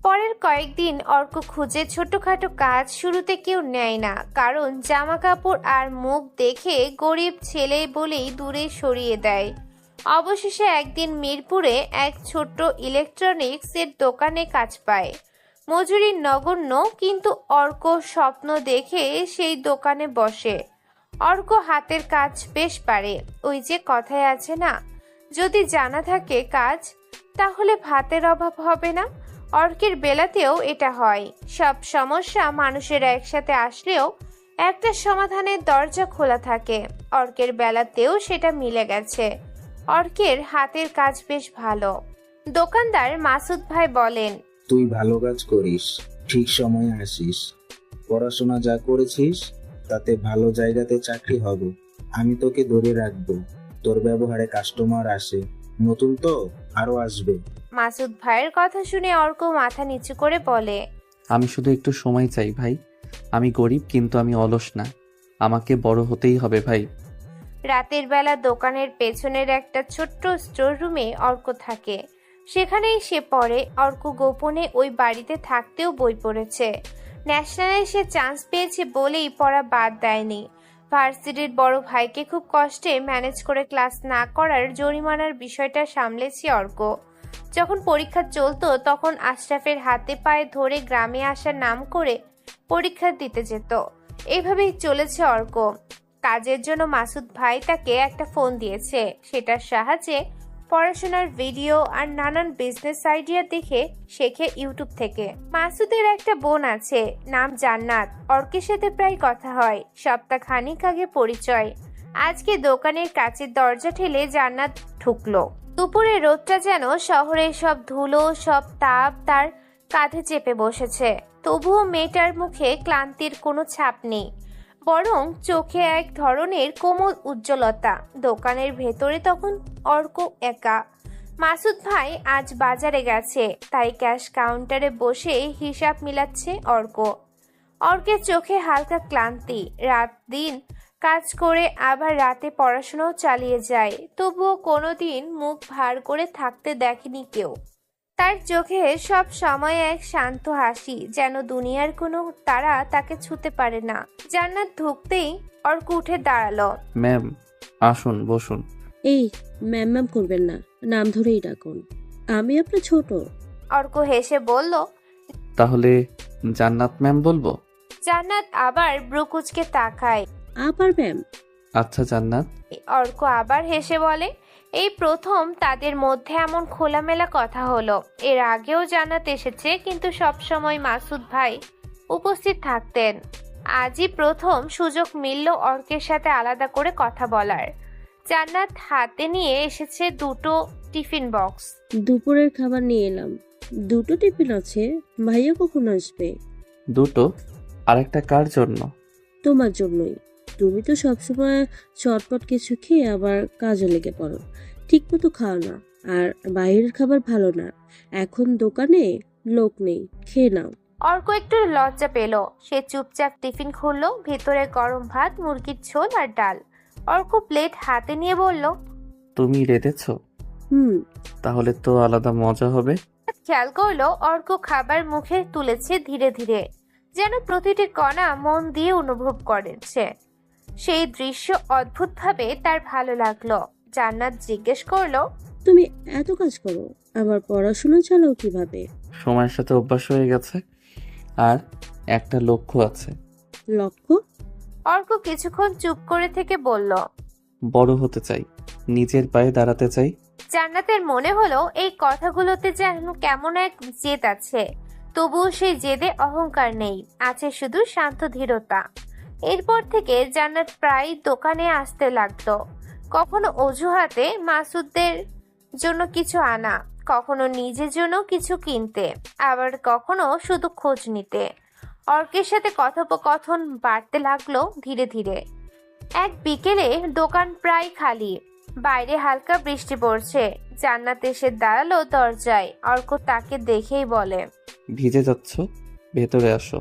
S2: পরের কয়েকদিন অর্ক খুঁজে ছোটখাটো কাজ। শুরুতে কেউ নেয় না, কারণ জামা কাপড় আর মুখ দেখে গরিব ছেলে বলেই দূরে সরিয়ে দেয়। অবশেষে একদিন মিরপুরে এক ছোট্ট ইলেকট্রনিক্স এর দোকানে কাজ পায়। মজুরি নগণ্য, কিন্তু অর্ক স্বপ্ন দেখে সেই দোকানে বসে। অর্ক হাতের কাজ বেশ পারে। ওই যে কথায় আছে না, যদি জানা থাকে কাজ, তাহলে ভাতের অভাব হবে না। অর্কের বেলাতেও এটা হয়। সব সমস্যা মানুষের একসাথে আসলেও একটা সমাধানের দরজা খোলা থাকে। অর্কের বেলাতেও সেটা মিলে গেছে। অর্কের হাতের কাজ বেশ ভালো। দোকানদার মাসুদ ভাই বলেন,
S13: তুই ভালো কাজ করিস, ঠিক সময়ে আসিস, পড়াশোনা যা করেছিস তাতে ভালো জায়গাতে চাকরি হবে। আমি তোকে ধরে রাখবো। তোর ব্যবহারে কাস্টমার আসে, নতুন তো আরো আসবে।
S2: মাসুদ ভাইয়ের কথা শুনে অর্ক মাথা নিচু করে বলে,
S4: আমি শুধু একটু সময় চাই ভাই। আমি গরিব, কিন্তু আমি অলস না। আমাকে বড় হতেই হবে ভাই।
S2: রাতের বেলা দোকানের পেছনের একটা ছোট্ট স্টোর রুমে অর্ক থাকে। সেখানেই সে পড়ে। অর্ক গোপনে ওই বাড়িতে থাকতেও বই পড়েছে। ন্যাশনালে সে চান্স পেয়েছে বলেই পড়া বাদ দেয়নি। ভার্সিটির বড় ভাইকে খুব কষ্টে ম্যানেজ করে ক্লাস না করার জরিমানার বিষয়টা সামলেছে অর্ক। যখন পরীক্ষা চলতো তখন আশরাফের হাতে পায়ে ধরে গ্রামে আসার নাম করে পরীক্ষা দিতে যেত। এইভাবেই চলেছে অর্ক। কাজের জন্য মাসুদ ভাই তাকে একটা ফোন দিয়েছে। সেটার সাহায্যে পড়াশোনার ভিডিও আর নানান বিজনেস আইডিয়া দেখে শেখে ইউটিউব থেকে। মাসুদের একটা বোন আছে, নাম জান্নাত। অর্কের সাথে প্রায় কথা হয়, সপ্তাহখানিক আগে পরিচয়। আজকে দোকানের কাচের দরজা ঠেলে জান্নাত ঢুকলো। দুপুরে রোদটা যেন শহরের সব ধুলো, সব তাপ তার কাঁধে চেপে বসেছে। তবুও মেয়েটার মুখে ক্লান্তির কোনো ছাপ নেই, বরং চোখে এক ধরনের কোমল উজ্জ্বলতা। দোকানের ভেতরে তখন অর্ক একা। মাসুদ ভাই আজ বাজারে গেছে, তাই ক্যাশ কাউন্টারে বসে হিসাব মিলাচ্ছে অর্ক। অর্কের চোখে হালকা ক্লান্তি। রাত দিন কাজ করে আবার রাতে পড়াশোনাও চালিয়ে যায়, তবুও কোনোদিন মুখ ভার করে থাকতে দেখেনি কেউ। তার চোখে সব সময় এক শান্ত হাসি, যেন দুনিয়ার কোনো তারা তাকে ছুতে পারে না। জান্নাত ঢুকতেই অর্ক উঠে দাঁড়ালো।
S4: ম্যাম আসুন, বসুন।
S14: এই ম্যাম ম্যাম করবেন না, নাম ধরেই ডাকুন, আমি আপনার ছোট।
S2: অর্ক হেসে বলল,
S4: তাহলে জান্নাত ম্যাম বলবো?
S2: জান্নাত আবার ব্রুকুচকে তাকায়।
S14: আবার ম্যাম?
S4: আচ্ছা জান্নাত।
S2: অর্ক আবার হেসে বলে, এই প্রথম তাদের মধ্যে এমন খোলামেলা কথা হলো। এর আগেও জান্নাত এসেছে, কিন্তু সবসময় মাসুদ ভাই উপস্থিত থাকতেন। আজই প্রথম সুযোগ মিলল অর্কের সাথে আলাদা করে কথা বলার। জান্নাত হাতে নিয়ে এসেছে দুটো টিফিন বক্স।
S14: দুপুরের খাবার নিয়ে এলাম। দুটো টিফিন আছে, ভাইয়া কখন আসবে?
S4: দুটো? আরেকটা কার জন্য?
S14: তোমার জন্যই। তুমি তো সবসময় চটপট কিছু খেয়ে আবার কাজে লেগে পড়ো, ঠিক মতো খাও না, আর বাইরের খাবার ভালো না। এখন দোকানে লোক নেই, খেয়ে নাও।
S2: অর্ক একটু লজ্জা পেল। সে চুপচাপ টিফিন খুললো। ভেতরে গরম ভাত, মুরগির ঝোল আর ডাল। অর্ক প্লেট হাতে নিয়ে বলল,
S4: তুমি রেঁধেছো? তাহলে তো আলাদা মজা হবে।
S2: খেয়াল করলো অর্ক খাবার মুখে তুলেছে ধীরে ধীরে, যেন প্রতিটি কণা মন দিয়ে অনুভব করেছে। সেই দৃশ্য অদ্ভুতভাবে তার ভালো লাগলো। জান্নাত জিজ্ঞেস করলো,
S14: তুমি এত কাজ করো, আবার পড়াশোনা চালাও কিভাবে?
S4: সময়ের সাথে অভ্যাস হয়ে গেছে, আর একটা লক্ষ্য আছে।
S14: লক্ষ্য?
S2: অর্ক কিছুক্ষণ চুপ করে থেকে বলল,
S4: বড় হতে চাই, নিজের পায়ে দাঁড়াতে চাই।
S2: জান্নাতের মনে হলো এই কথাগুলোতে যেন কেমন এক জেদ আছে, তবুও সেই জেদে অহংকার নেই, আছে শুধু শান্ত ধীরতা। এরপর থেকে জান্নাত প্রায় দোকানে আসতে লাগলো। কখনো অজুহাতে মাসুদদের জন্য কিছু আনা, কখনো নিজের জন্য কিছু কিনতে, আবার কখনো শুধু খোঁজ নিতে। অর্কের সাথে কথোপকথন বাড়তে লাগলো ধীরে ধীরে। এক বিকেলে দোকান প্রায় খালি, বাইরে হালকা বৃষ্টি পড়ছে। জান্নাত এসে দাঁড়ালো দরজায়। অর্ক তাকে দেখেই বলে,
S4: ভিজে যাচ্ছ, ভেতরে আসো।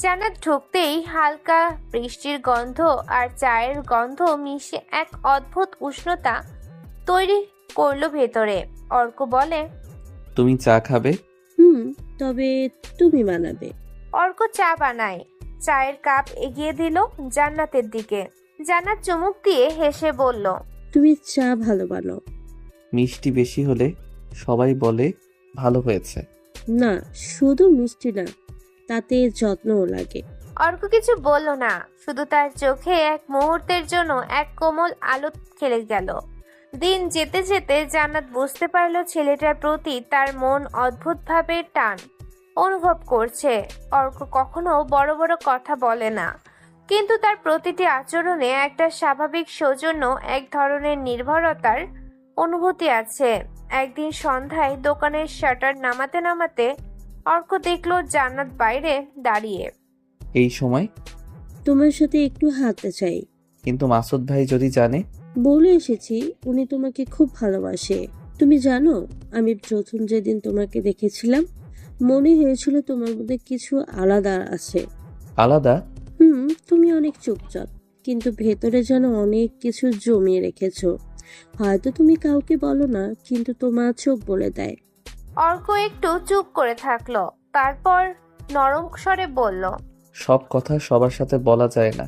S2: জান্নাত ঢুকতেই হালকা বৃষ্টির গন্ধ আর চায়ের গন্ধ মিশে এক অদ্ভুত উষ্ণতা তৈরি করলো ভেতরে। অর্ক বলে,
S4: তুমি চা খাবে?
S14: তবে তুমি বানাবে।
S2: অর্ক চা বানায়। চায়ের কাপ এগিয়ে দিল জান্নাতের দিকে। জান্নাত চুমুক দিয়ে হেসে বলল,
S14: তুমি চা ভালো বানাও।
S4: মিষ্টি বেশি হলে সবাই বলে ভালো হয়েছে।
S14: না, শুধু মিষ্টি না, তাতে যত্নও লাগে।
S2: অর্ক কিছু বলল না, শুধু তার চোখে এক মুহূর্তের জন্য এক কোমল আলো খেলে গেল। দিন যেতে যেতে জান্নাত বুঝতে পারল ছেলেটার প্রতি তার মন অদ্ভুতভাবে টান অনুভব করছে। অর্ক কখনো বড় বড় কথা বলে না, কিন্তু তার প্রতিটি আচরণে একটা স্বাভাবিক সৌজন্য, এক ধরনের নির্ভরতার অনুভূতি আছে। একদিন সন্ধ্যায় দোকানের শাটার নামাতে নামাতে অর্ক দেখলো জান্নাত বাইরে দাঁড়িয়ে।
S4: এই সময়
S14: তোমার সাথে একটু হাঁটতে চাই।
S4: কিন্তু মাসুদ ভাই যদি জানে?
S14: বলে এসেছি, উনি তোমাকে খুব ভালোবাসে। তুমি জানো, আমি প্রথম যেদিন তোমাকে দেখেছিলাম মনে হয়েছিল তোমার মধ্যে কিছু আলাদা আছে।
S4: আলাদা?
S14: তুমি অনেক চুপচাপ, কিন্তু ভেতরে যেন অনেক কিছু জমিয়ে রেখেছো। হয়তো তুমি কাউকে বলো না, কিন্তু তোমার চোখ বলে দেয়।
S2: অর্ক একটু চুপ করে থাকলো, তারপর নরম স্বরে বলল,
S4: সব কথা সবার সাথে বলা যায় না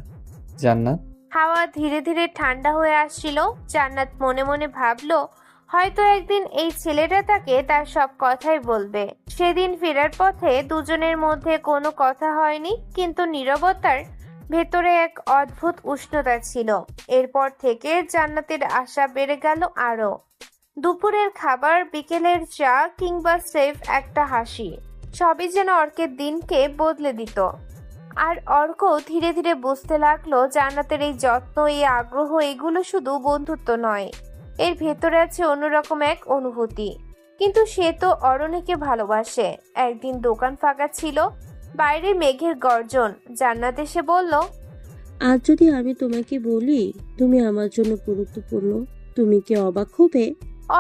S4: জান্নাত।
S2: হাওয়া ধীরে ধীরে ঠান্ডা হয়ে আসছিল। জান্নাত মনে মনে ভাবলো, হয়তো একদিন এই ছেলেটা তাকে তার সব কথাই বলবে। সেদিন ফেরার পথে দুজনের মধ্যে কোনো কথা হয়নি, কিন্তু নীরবতার ভেতরে এক অদ্ভুত উষ্ণতা ছিল। এরপর থেকে জান্নাতের আশা বেড়ে গেল আরো। দুপুরের খাবার, বিকেলের চা কিংবা সেফ একটা হাসি, সবই যেন অর্কের দিনকে বদলে দিত। আর অর্ক ধীরে ধীরে বুঝতে লাগলো জান্নাতের এই যত্ন, এই আগ্রহ, এগুলো শুধু বন্ধুত্ব নয়, এর ভেতরে আছে অন্যরকম এক অনুভূতি। কিন্তু সে তো অরণিকে ভালোবাসে। একদিন দোকান ফাঁকা ছিল, বাইরে মেঘের গর্জন। জান্নাত এসে বলল,
S14: আজ যদি আমি তোমাকে বলি তুমি আমার জন্য গুরুত্বপূর্ণ, তুমি কি অবাক হবে?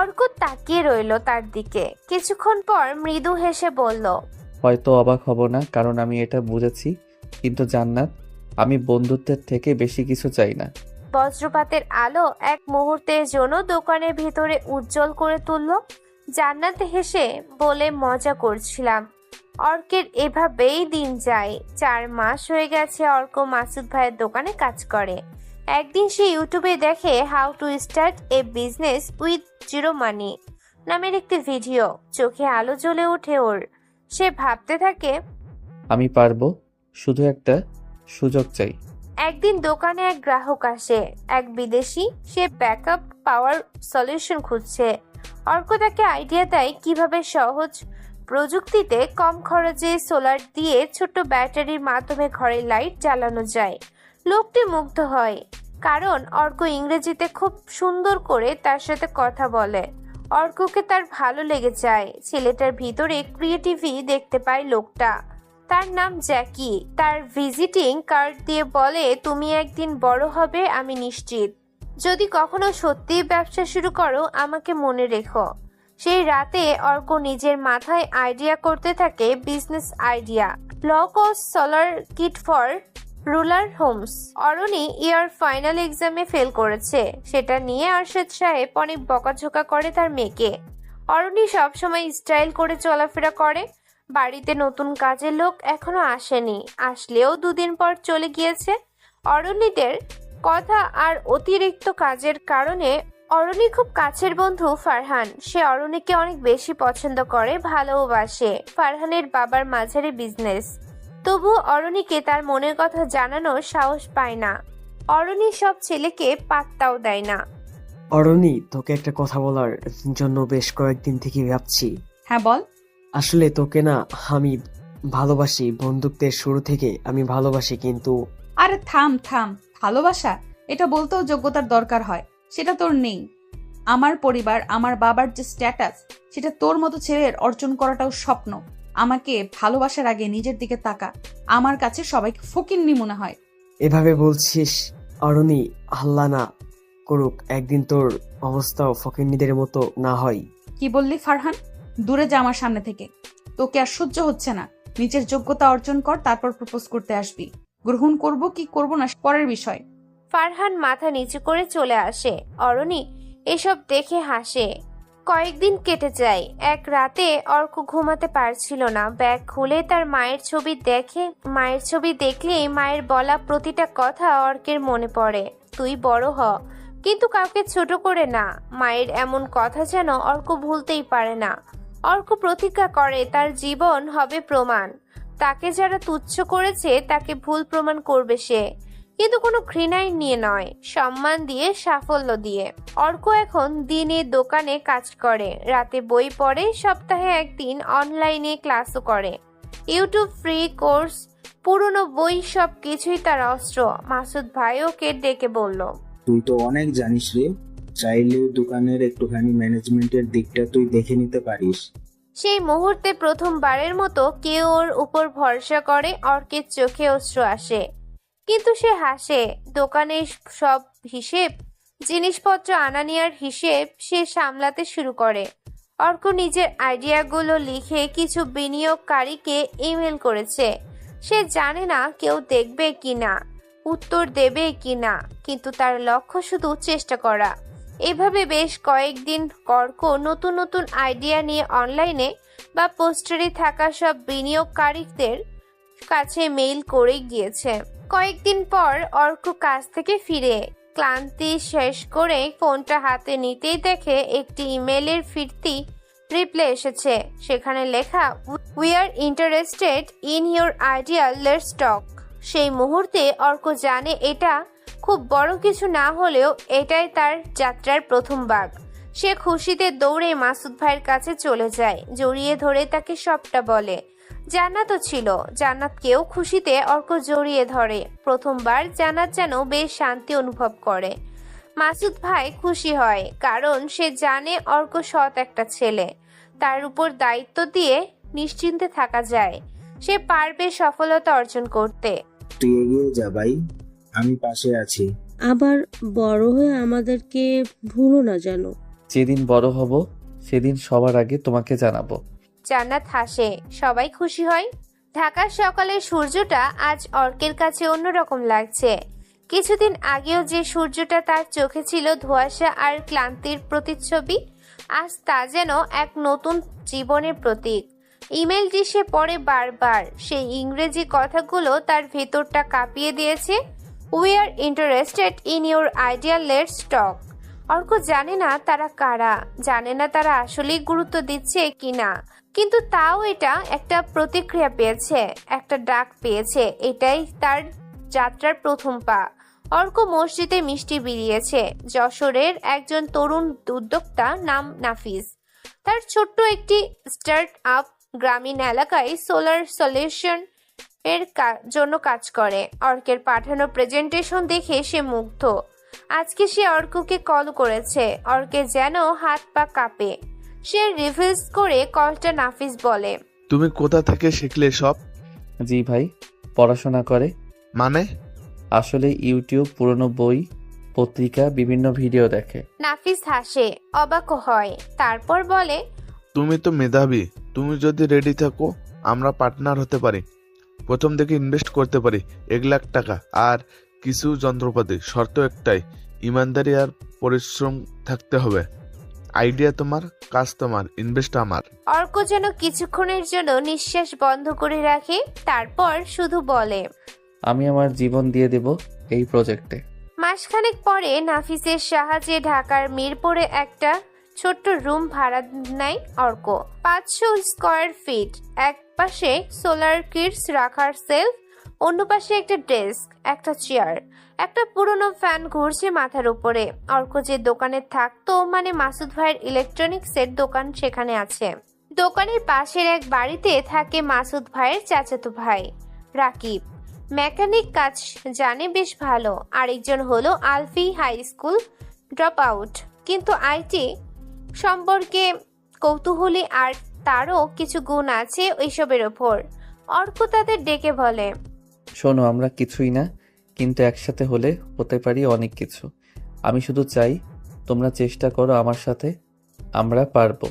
S2: অর্ক তাকিয়ে রইল তার দিকে। কিছুক্ষণ পর মৃদু হেসে বলল,
S4: হয়তো অবাক হব না, কারণ আমি এটা বুঝেছি। কিন্তু জান্নাত, আমি বন্ধুত্বের থেকে বেশি কিছু চাই না।
S2: বজ্রপাতের আলো এক মুহূর্তের জন্য দোকানের ভিতরে উজ্জ্বল করে তুলল। জান্নাত হেসে বলে, মজা করছিলাম। অর্কের এভাবেই দিন যায়। 4 মাস হয়ে গেছে অর্ক মাসুদ ভাইয়ের দোকানে কাজ করে। একদিন সে ইউটিউবে দেখে how to start a business with zero money নামের একটি ভিডিও। চোখে আলো জ্বলে ওঠে ওর। সে ভাবতে থাকে,
S4: আমি পারবো, শুধু একটা সুযোগ চাই।
S2: একদিন দোকানে এক গ্রাহক আসে, এক বিদেশি। সে ব্যাকআপ পাওয়ার সলিউশন খুঁজছে। অর্ক তাকে আইডিয়া দেয় কিভাবে সহজ প্রযুক্তিতে কম খরচে সোলার দিয়ে ছোট ব্যাটারির মাধ্যমে ঘরের লাইট জ্বালানো যায়। লোকটি মুগ্ধ হয়, কারণ অর্ক ইংরেজিতে খুব সুন্দর করে তার সাথে কথা বলে। অর্ককে তার ভালো লেগে যায়। ছেলেটার ভিতরে ক্রিয়েটিভিটি দেখতে পায় লোকটা। তার নাম জ্যাকি। তার ভিজিটিং কার্ড দিয়ে বলে, তুমি একদিন বড় হবে, আমি নিশ্চিত। যদি কখনো সত্যি ব্যবসা শুরু করো, আমাকে মনে রেখো। সেই রাতে অর্ক নিজের মাথায় আইডিয়া করতে থাকে বিজনেস আইডিয়া। ব্লক ও solar kit for rural homes. Arani year final এক্সামে ফেল করেছে, সেটা নিয়ে আরশাদ সাহেব অনেক বকাঝোকা করে তার মেয়েকে। অরণি সবসময় স্টাইল করে চলাফেরা করে। বাড়িতে নতুন কাজের লোক এখনো আসেনি, আসলেও 2 দিন পর চলে গিয়েছে। অরণিদের কথা আর অতিরিক্ত কাজের কারণে অরণি খুব কাছের বন্ধু ফারহান, সে অরণিকে অনেক বেশি পছন্দ করে, ভালোবাসে। ফারহানের বাবার মাঝারি বিজনেস, তবু অরণিকে তার মনের কথা জানানোর সাহস পায় না। অরণি সব ছেলেকে পাত্তাও দেয় না।
S15: অরণি, তোকে একটা কথা বলার জন্য বেশ কয়েকদিন থেকে ভাবছি।
S1: হ্যাঁ বল।
S15: আসলে তোকে না আমি ভালোবাসি, বন্ধুত্বের শুরু থেকে আমি ভালোবাসি, কিন্তু
S1: আরে থাম থাম, ভালোবাসা এটা বলতেও যোগ্যতার দরকার হয়, সেটা তোর নেই। আমার পরিবার, আমার বাবার যে স্ট্যাটাস, সেটা তোর মতো ছেলের অর্জন করাটাও স্বপ্ন। আমাকে ভালোবাসার আগে নিজের দিকে তাকা, আমার কাছে সবাইকে ফকিন্নি মনে হয়।
S15: এভাবে বলছিস অরণি, আল্লাহ না করুক একদিন তোর অবস্থাও ফকিন্নিদের মতো না হয়।
S1: কি বললি ফারহান? দূরে যা আমার সামনে থেকে, তোকে আর সহ্য হচ্ছে না। নিজের যোগ্যতা অর্জন কর, তারপর প্রপোজ করতে আসবি। গ্রহণ করব কি করব না পরের বিষয়।
S2: ফারহান মাথা নিচু করে চলে আসে। অরণি এসব দেখে হাসে। কয়েকদিন কেটে যায়। এক রাতে অর্ক ঘুমাতে পারছিল না। ব্যাগ খুলে তার মায়ের ছবি দেখে। মায়ের ছবি দেখলেই মায়ের বলা প্রতিটা কথা অর্কের মনে পড়ে। তুই বড় হ, কিন্তু কাউকে ছোট করে না। মায়ের এমন কথা যেন অর্ক ভুলতেই পারে না। অর্ক প্রতিজ্ঞা করে তার জীবন হবে প্রমাণ। তাকে যারা তুচ্ছ করেছে তাকে ভুল প্রমাণ করবে সে, কিন্তু কোনো ঘৃণায় নিয়ে নয়, সম্মান দিয়ে, সাফল্য দিয়ে। অর্ক এখন দিনে দোকানে কাজ করে, রাতে বই পড়ে, সপ্তাহে একদিন অনলাইনে ক্লাসও করে। ইউটিউব ফ্রি কোর্স, পুরনো বই, সব কিছুই তার অস্ত্র। মাসুদ ভাই ওকে ডেকে বলল,
S13: তুই তো অনেক জানিস রে, চাইলে দোকানের একটুখানি ম্যানেজমেন্টের দিকটা তুই দেখে নিতে পারিস।
S2: সেই মুহূর্তে প্রথমবারের মতো কেউ ওর উপর ভরসা করে। অর্কের চোখে অশ্রু আসে, কিন্তু সে হাসে। দোকানের সব হিসেব, জিনিসপত্র আনা নেওয়ার হিসেব সে সামলাতে শুরু করে। অর্ক নিজের আইডিয়াগুলো লিখে কিছু বিনিয়োগকারীকে ইমেল করেছে। সে জানে না কেউ দেখবে কিনা, উত্তর দেবে কিনা, কিন্তু তার লক্ষ্য শুধু চেষ্টা করা। এভাবে বেশ কয়েকদিন অর্ক নতুন নতুন আইডিয়া নিয়ে অনলাইনে বা পোস্টারে থাকা সব বিনিয়োগকারীদের কাছে মেইল করে গিয়েছে। কয়েকদিন পর অর্ক কাজ থেকে ফিরে ক্লান্তি শেষ করে ফোনটা হাতে নিতেই দেখে একটি ইমেলের ফিরতি রিপ্লাই এসেছে। সেখানে লেখা, we are interested in your idea, let's টক। সেই মুহূর্তে অর্ক জানে এটা খুব বড় কিছু না হলেও এটাই তার যাত্রার প্রথম ভাগ। সে খুশিতে দৌড়ে মাসুদ ভাইয়ের কাছে চলে যায়, জড়িয়ে ধরে তাকে সবটা বলে। জান্নাতও ছিল। জান্নাতকেও খুশিতে অর্ক জড়িয়ে ধরে। প্রথমবার জান্নাত যেন বেশ শান্তি অনুভব করে। মাসুদ ভাই খুশি হয়, কারণ সে জানে অর্ক সৎ একটা ছেলে, তার উপর দায়িত্ব দিয়ে নিশ্চিন্তে থাকা যায়। সে পারবে সফলতা অর্জন করতে।
S13: তুই এগিয়ে যা ভাই, আমি পাশে আছি।
S14: আবার বড় হয়ে আমাদেরকে ভুলো না যেন।
S4: যেদিন বড় হব সেদিন সবার আগে তোমাকে জানাবো।
S2: জান্নাত হাসে, সবাই খুশি হয়। ঢাকার সকালের সূর্যটা আজ অর্কের কাছে অন্যরকম লাগছে। কিছুদিন আগেও যে সূর্যটা তার চোখে ছিল ধোঁয়াশা আর ক্লান্তির প্রতিচ্ছবি, আজ তা যেন এক নতুন জীবনের প্রতীক। ইমেলটি সে পড়ে বারবার। সেই ইংরেজি কথাগুলো তার ভেতরটা কাঁপিয়ে দিয়েছে। We are interested in your idea, let's talk. Arka জানে না তারা কারা, জানে না তারা আসলেই গুরুত্ব দিচ্ছে কিনা, কিন্তু তাও এটা একটা প্রতিক্রিয়া পেয়েছে, একটা ডাক পেয়েছে। এটাই তার যাত্রার প্রথম পা। অর্ক মসজিদে মিষ্টি বিলিয়েছে। যশোরের একজন তরুণ উদ্যোক্তা, নাম নাফিস। তার ছোট্ট একটি স্টার্ট আপ গ্রামীণ এলাকায় সোলার সলিউশন এর জন্য কাজ করে। অর্কের পাঠানো প্রেজেন্টেশন দেখে সে মুগ্ধ। আজকে সে অর্ককে কল করেছে। অর্কে যেন হাত পা কাঁপে। সে রিভিউজ করে কলটা নাফিস বলে,
S16: তুমি কোথা থেকে শিখলে সব?
S4: জি ভাই, পড়াশোনা করে।
S16: মানে?
S4: আসলে ইউটিউব, পুরনো বই, পত্রিকা, বিভিন্ন ভিডিও দেখে।
S2: নাফিস হাসে, অবাক হয়, তারপর বলে,
S16: তুমি তো মেধাবী, তুমি যদি রেডি থাকো আমরা পার্টনার হতে পারি। প্রথম থেকে ইনভেস্ট করতে পারি 1 লাখ টাকা আর কিছু যন্ত্রপাতি। শর্ত একটাই, ইমানদারি আর পরিশ্রম থাকতে হবে। আইডিয়া তোমার, কাজ তোমার, ইনভেস্ট আমার।
S2: অর্ক যেন কিছুক্ষণের জন্য নিঃশ্বাস বন্ধ করে রাখে, তারপর শুধু বলে,
S4: আমি আমার জীবন দিয়ে দেব এই প্রজেক্টে।
S2: মাসখানেক পরে নাফিসের সাহায্যে ঢাকার মিরপুরে একটা ছোট্ট রুম ভাড়া নেয় অর্ক। 500 square feet. এক পাশে সোলার কিটস রাখার সেলফ, অন্য পাশে একটা ডেস্ক, একটা চেয়ার, একটা পুরনো ফ্যান ঘুরছে মাথার উপরে। অর্ক যে দোকানে থাকতো, মানে মাসুদ ভাইয়ের ইলেকট্রনিক্সের দোকান, সেখানে আছে। দোকানের পাশের এক বাড়িতে থাকে মাসুদ ভাইয়ের চাচাতো ভাই রাকিব। মেকানিক কাজ জানে বেশ ভালো। আরেকজন হলো আলফি, হাই স্কুল ড্রপ আউট, কিন্তু আইটি সম্পর্কে কৌতূহলী, আর তারও কিছু গুণ আছে এইসবের ওপর। অর্ক তাদের ডেকে বলে,
S4: শোনো, আমরা কিছুই না, কিন্তু একসাথে হলে হতে পারি অনেক কিছু। আমি শুধু চাই তোমরা চেষ্টা করো আমার সাথে, আমরা পারবো।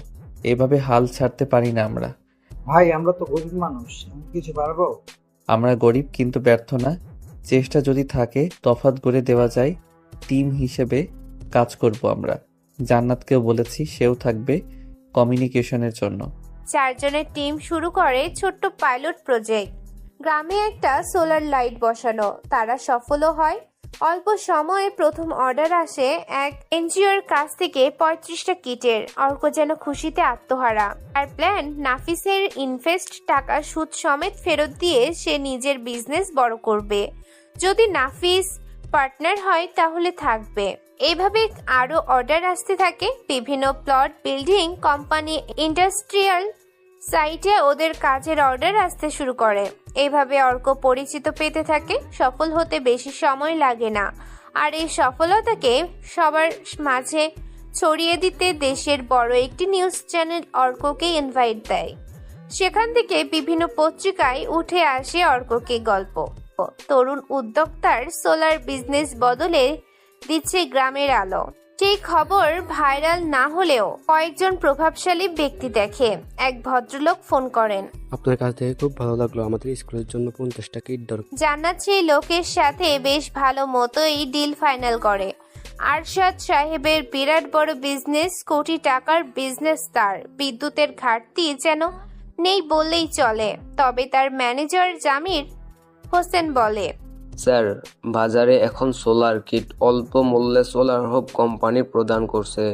S4: এভাবে হাল ছাড়তে পারি না আমরা।
S17: ভাই আমরা তো গরিব মানুষ, আমি কিছু পারবো?
S4: আমরা গরিব কিন্তু ব্যর্থ না। চেষ্টা যদি থাকে তফাৎ করে দেওয়া যায়। টিম হিসেবে কাজ করব আমরা। জান্নাতকেও বলেছি, সেও থাকবে কমিউনিকেশনের জন্য।
S2: 4 জনের টিম শুরু করে ছোট্ট পাইলট প্রজেক্ট। গ্রামে একটা সোলার লাইট বসানো, তারা সফলও হয়। অল্প সময়ে প্রথম অর্ডার আসে এক এনজিওর কাছ থেকে 35টা কিটের। অর্ক যেন খুশিতে আত্মহারা। আর প্ল্যান, নাফিসের ইনভেস্ট টাকা সুদ সমেত ফেরত দিয়ে সে নিজের বিজনেস বড় করবে। যদি নাফিস পার্টনার হয় তাহলে থাকবে। এইভাবে আরো অর্ডার আসতে থাকে। বিভিন্ন প্লট, বিল্ডিং, কোম্পানি, ইন্ডাস্ট্রিয়াল সাইটে ওদের কাজের অর্ডার আসতে শুরু করে। এইভাবে অর্ক পরিচিত পেতে থাকে। সফল হতে বেশি সময় লাগে না। আর এই সফলতাকে সবার মাঝে ছড়িয়ে দিতে দেশের বড় একটি নিউজ চ্যানেল অর্ককে ইনভাইট দেয়। সেখান থেকে বিভিন্ন পত্রিকায় উঠে আসে অর্ককে গল্প। তরুণ উদ্যোক্তার সোলার বিজনেস বদলে দিচ্ছে গ্রামের আলো। সেই খবর ভাইরাল না হলেও কয়েকজন প্রভাবশালী ব্যক্তি দেখে। এক ভদ্রলোক ফোন করেন,
S18: আপনার কাছ থেকে খুব ভালো লাগলো, আমাদের স্কুলের জন্য 50টা কিট দরকার।
S2: জান্নাত সেই লোকের সাথে বেশ ভালো মতোই ডিল ফাইনাল করে। আরশাদ সাহেবের বিরাট বড় বিজনেস, কোটি টাকার বিজনেস। তার বিদ্যুতের ঘাটতি যেন নেই বললেই চলে। তবে তার ম্যানেজার জামির হোসেন বলে,
S19: স্যার, বাজারে এখন সোলার কিট অল্প মূল্যে সোলার হোপ কোম্পানি প্রদান করছে।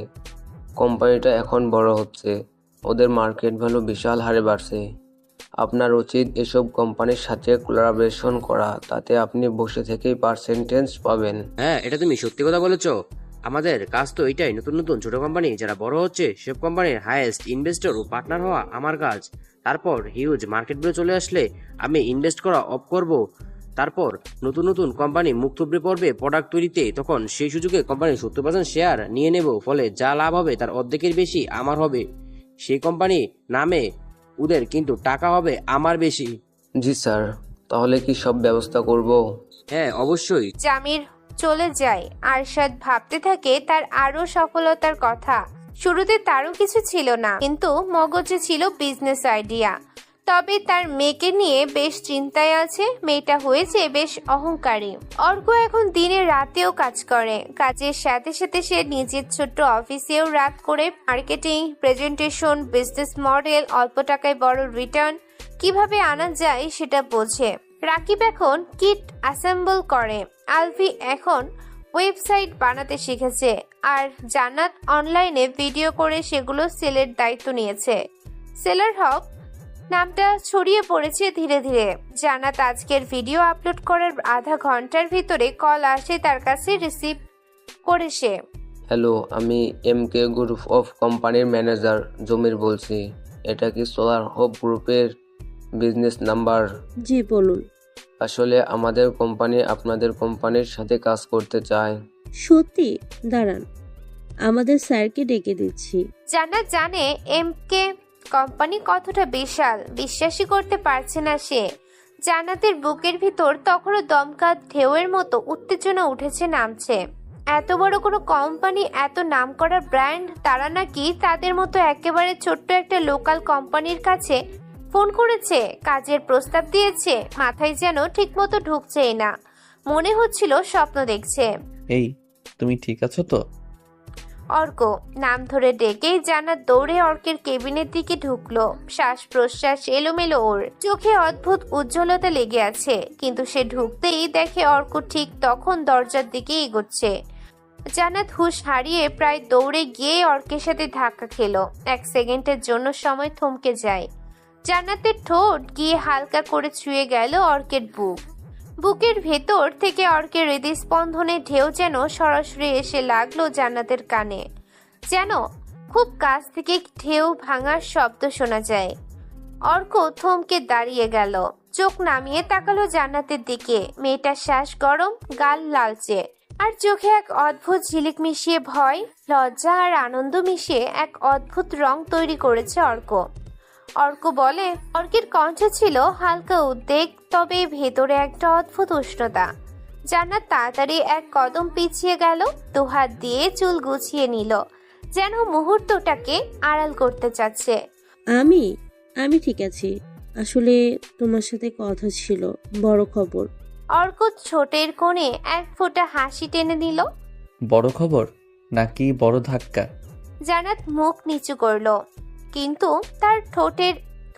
S19: কোম্পানিটা এখন বড় হচ্ছে, ওদের মার্কেট ভ্যালু বিশাল হারে বাড়ছে। আপনার উচিত এসব কোম্পানির সাথে কোলাবোরেশন করা, তাতে আপনি বসে থেকেই পার্সেন্টেজ পাবেন।
S20: হ্যাঁ, এটা তুমি সত্যি কথা বলেছো। আমাদের কাজ তো এটাই, নতুন নতুন ছোট কোম্পানি যারা বড় হচ্ছে সব কোম্পানির হাইয়েস্ট ইনভেস্টর ও পার্টনার হওয়া আমার কাজ। তারপর হিউজ মার্কেট ভ্যালু চলে আসলে আমি ইনভেস্ট করা অফ করব। তারপর নতুন নতুন কোম্পানি মুখ থুবড়ে পড়বে প্রোডাক্ট তৈরিতে, তখন সেই সুযোগে কোম্পানির 70% শেয়ার নিয়ে নেব। ফলে যা লাভ হবে তার অর্ধেকের বেশি আমার হবে। সেই কোম্পানি নামে ওদের, কিন্তু টাকা হবে আমার বেশি।
S19: জি স্যার, তাহলে কি সব ব্যবস্থা করব?
S20: হ্যাঁ, অবশ্যই।
S2: জামির চলে যায়। আরশাদ ভাবতে থাকে তার আরো সফলতার কথা। শুরুতে তারও কিছু ছিল না, কিন্তু মগজে ছিল বিজনেস আইডিয়া। তবে তার মেয়েকে নিয়ে বেশ চিন্তায় আছে। মেয়েটা হয়েছে বেশ অহংকারী। অর্ক এখন দিনে রাতেও কাজ করে। কাজের সাথে সাথে সে নিজের ছোট্ট অফিসেও রাত করে মার্কেটিং, প্রেজেন্টেশন, বিজনেস মডেল, অল্প টাকায় বড় রিটার্ন কিভাবে আনা যায় সেটা বোঝে। রাকিব এখন কিট অ্যাসেম্বল করে। আলফি এখন ওয়েবসাইট বানাতে শিখেছে। আর জান্নাত অনলাইনে ভিডিও করে সেগুলো সেলের দায়িত্ব নিয়েছে। সেলার হব নামটা ছড়িয়ে পড়েছে ধীরে ধীরে। জান্নাত আজকের ভিডিও আপলোড করার আধা ঘন্টার ভিতরে কল আসে তার কাছে, রিসিভ করে সে।
S19: হ্যালো, আমি MK গ্রুপ অফ কোম্পানির ম্যানেজার জমির বলছি। এটা কি সোলার হোপ গ্রুপের বিজনেস নাম্বার?
S14: জি বলুন।
S19: আসলে আমাদের কোম্পানি আপনাদের কোম্পানির সাথে কাজ করতে চায়।
S14: সত্যি? দাঁড়ান, আমাদের স্যারকে ডেকে দিচ্ছি।
S2: জান্নাত জানে MK কোম্পানি কতটা বিশাল, বিশ্বাসই করতে পারছে না সে। জান্নাতের বুকের ভিতর তখনও দমকা ঢেউয়ের মতো উত্তেজনা উঠেছে নামছে। এত বড় কোনো কোম্পানি, এত নামকরা ব্র্যান্ড, তারা নাকি তাদের মতো একেবারে ছোট্ট একটা লোকাল কোম্পানির কাছে ফোন করেছে, কাজের প্রস্তাব দিয়েছে, মাথায় যেন ঠিকমতো ঢুকছেই না, মনে হচ্ছিল স্বপ্ন দেখছে।
S4: এই, তুমি ঠিক আছো তো?
S2: অর্ক নাম ধরে ডেকেই জান্নাত দৌড়ে অর্কের কেবিনের দিকে ঢুকলো। শ্বাস প্রশ্বাস এলোমেলো, ওর চোখে অদ্ভুত উজ্জ্বলতা লেগে আছে, কিন্তু সে ঢুকতেই দেখে অর্ক ঠিক তখন দরজার দিকে এগোচ্ছে। জান্নাত হুঁশ হারিয়ে প্রায় দৌড়ে গিয়ে অর্কের সাথে ধাক্কা খেলো। 1 সেকেন্ডের জন্য সময় থমকে যায়। জান্নাতের ঠোঁট গিয়ে হালকা করে ছুঁয়ে গেল অর্কের বুক। বুকের ভেতর থেকে অর্কের হৃদস্পন্দনের ঢেউ যেন সরাসরি এসে লাগলো জান্নাতের কানে। যেন খুব কাছ থেকে ঢেউ ভাঙার শব্দ শোনা যায়। অর্ক থমকে দাঁড়িয়ে গেল, চোখ নামিয়ে তাকালো জান্নাতের দিকে। মেয়েটার শ্বাস গরম, গাল লালচে, আর চোখে এক অদ্ভুত ঝিলিক মিশিয়ে ভয়, লজ্জা আর আনন্দ মিশিয়ে এক অদ্ভুত রং তৈরি করেছে অর্ক। অর্ক বলে, অর্কের কণ্ঠ ছিল হালকা উদ্বেগ, তবে ভেতরে একটা অদ্ভুত উষ্ণতা। জান্নাত তাড়াতাড়ি 1 কদম পিছিয়ে গেল, 2 হাত দিয়ে চুল গুছিয়ে নিল, যেন মুহূর্তটাকে আড়াল করতে চাচ্ছে।
S14: আমি ঠিক আছি। আসলে তোমার সাথে কথা ছিল, বড় খবর।
S2: অর্ক ছোটের কোণে 1 ফোঁটা হাসি টেনে দিল।
S4: বড় খবর নাকি বড় ধাক্কা?
S2: জান্নাত মুখ নিচু করলো, কিন্তু তার ঠোঁটের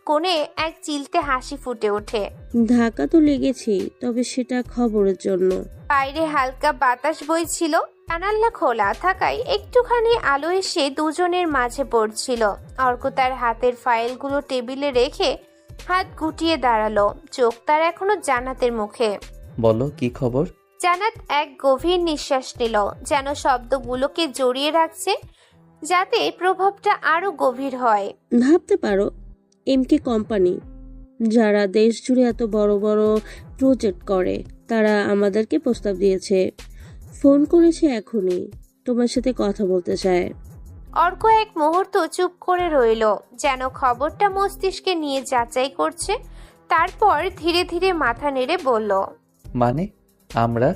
S2: কোণে এক চিলতে হাসি ফুটে ওঠে।
S14: ধাক্কা তো লেগেছি, তবে সেটা খবরের জন্য।
S2: বাইরে হালকা বাতাস বইছিল, জানালা খোলা থাকায় একটুখানি আলো এসে দুজনের মাঝে পড়ছিল। অর্ক তার হাতের ফাইলগুলো টেবিলে রেখে হাত গুটিয়ে দাঁড়ালো, চোখ তার এখনো জান্নাতের মুখে।
S4: বলো, কি খবর?
S2: জান্নাত এক গভীর নিঃশ্বাস নিল, যেন শব্দগুলোকে জড়িয়ে রাখছে, যাতে প্রভাবটা আরো গভীর হয়।
S14: ভাবতে পারো, এমকে কোম্পানি, যারা দেশ জুড়ে এত বড় বড় প্রজেক্ট করে, তারা আমাদেরকে প্রস্তাব দিয়েছে। ফোন করেছে এখনই, তোমার সাথে কথা বলতে চায়।
S2: অর্ক এক মুহূর্ত চুপ করে রইল, যেন খবরটা মস্তিষ্কে নিয়ে যাচাই করছে। তারপর ধীরে ধীরে মাথা নেড়ে বলল,
S4: মানে আমরা?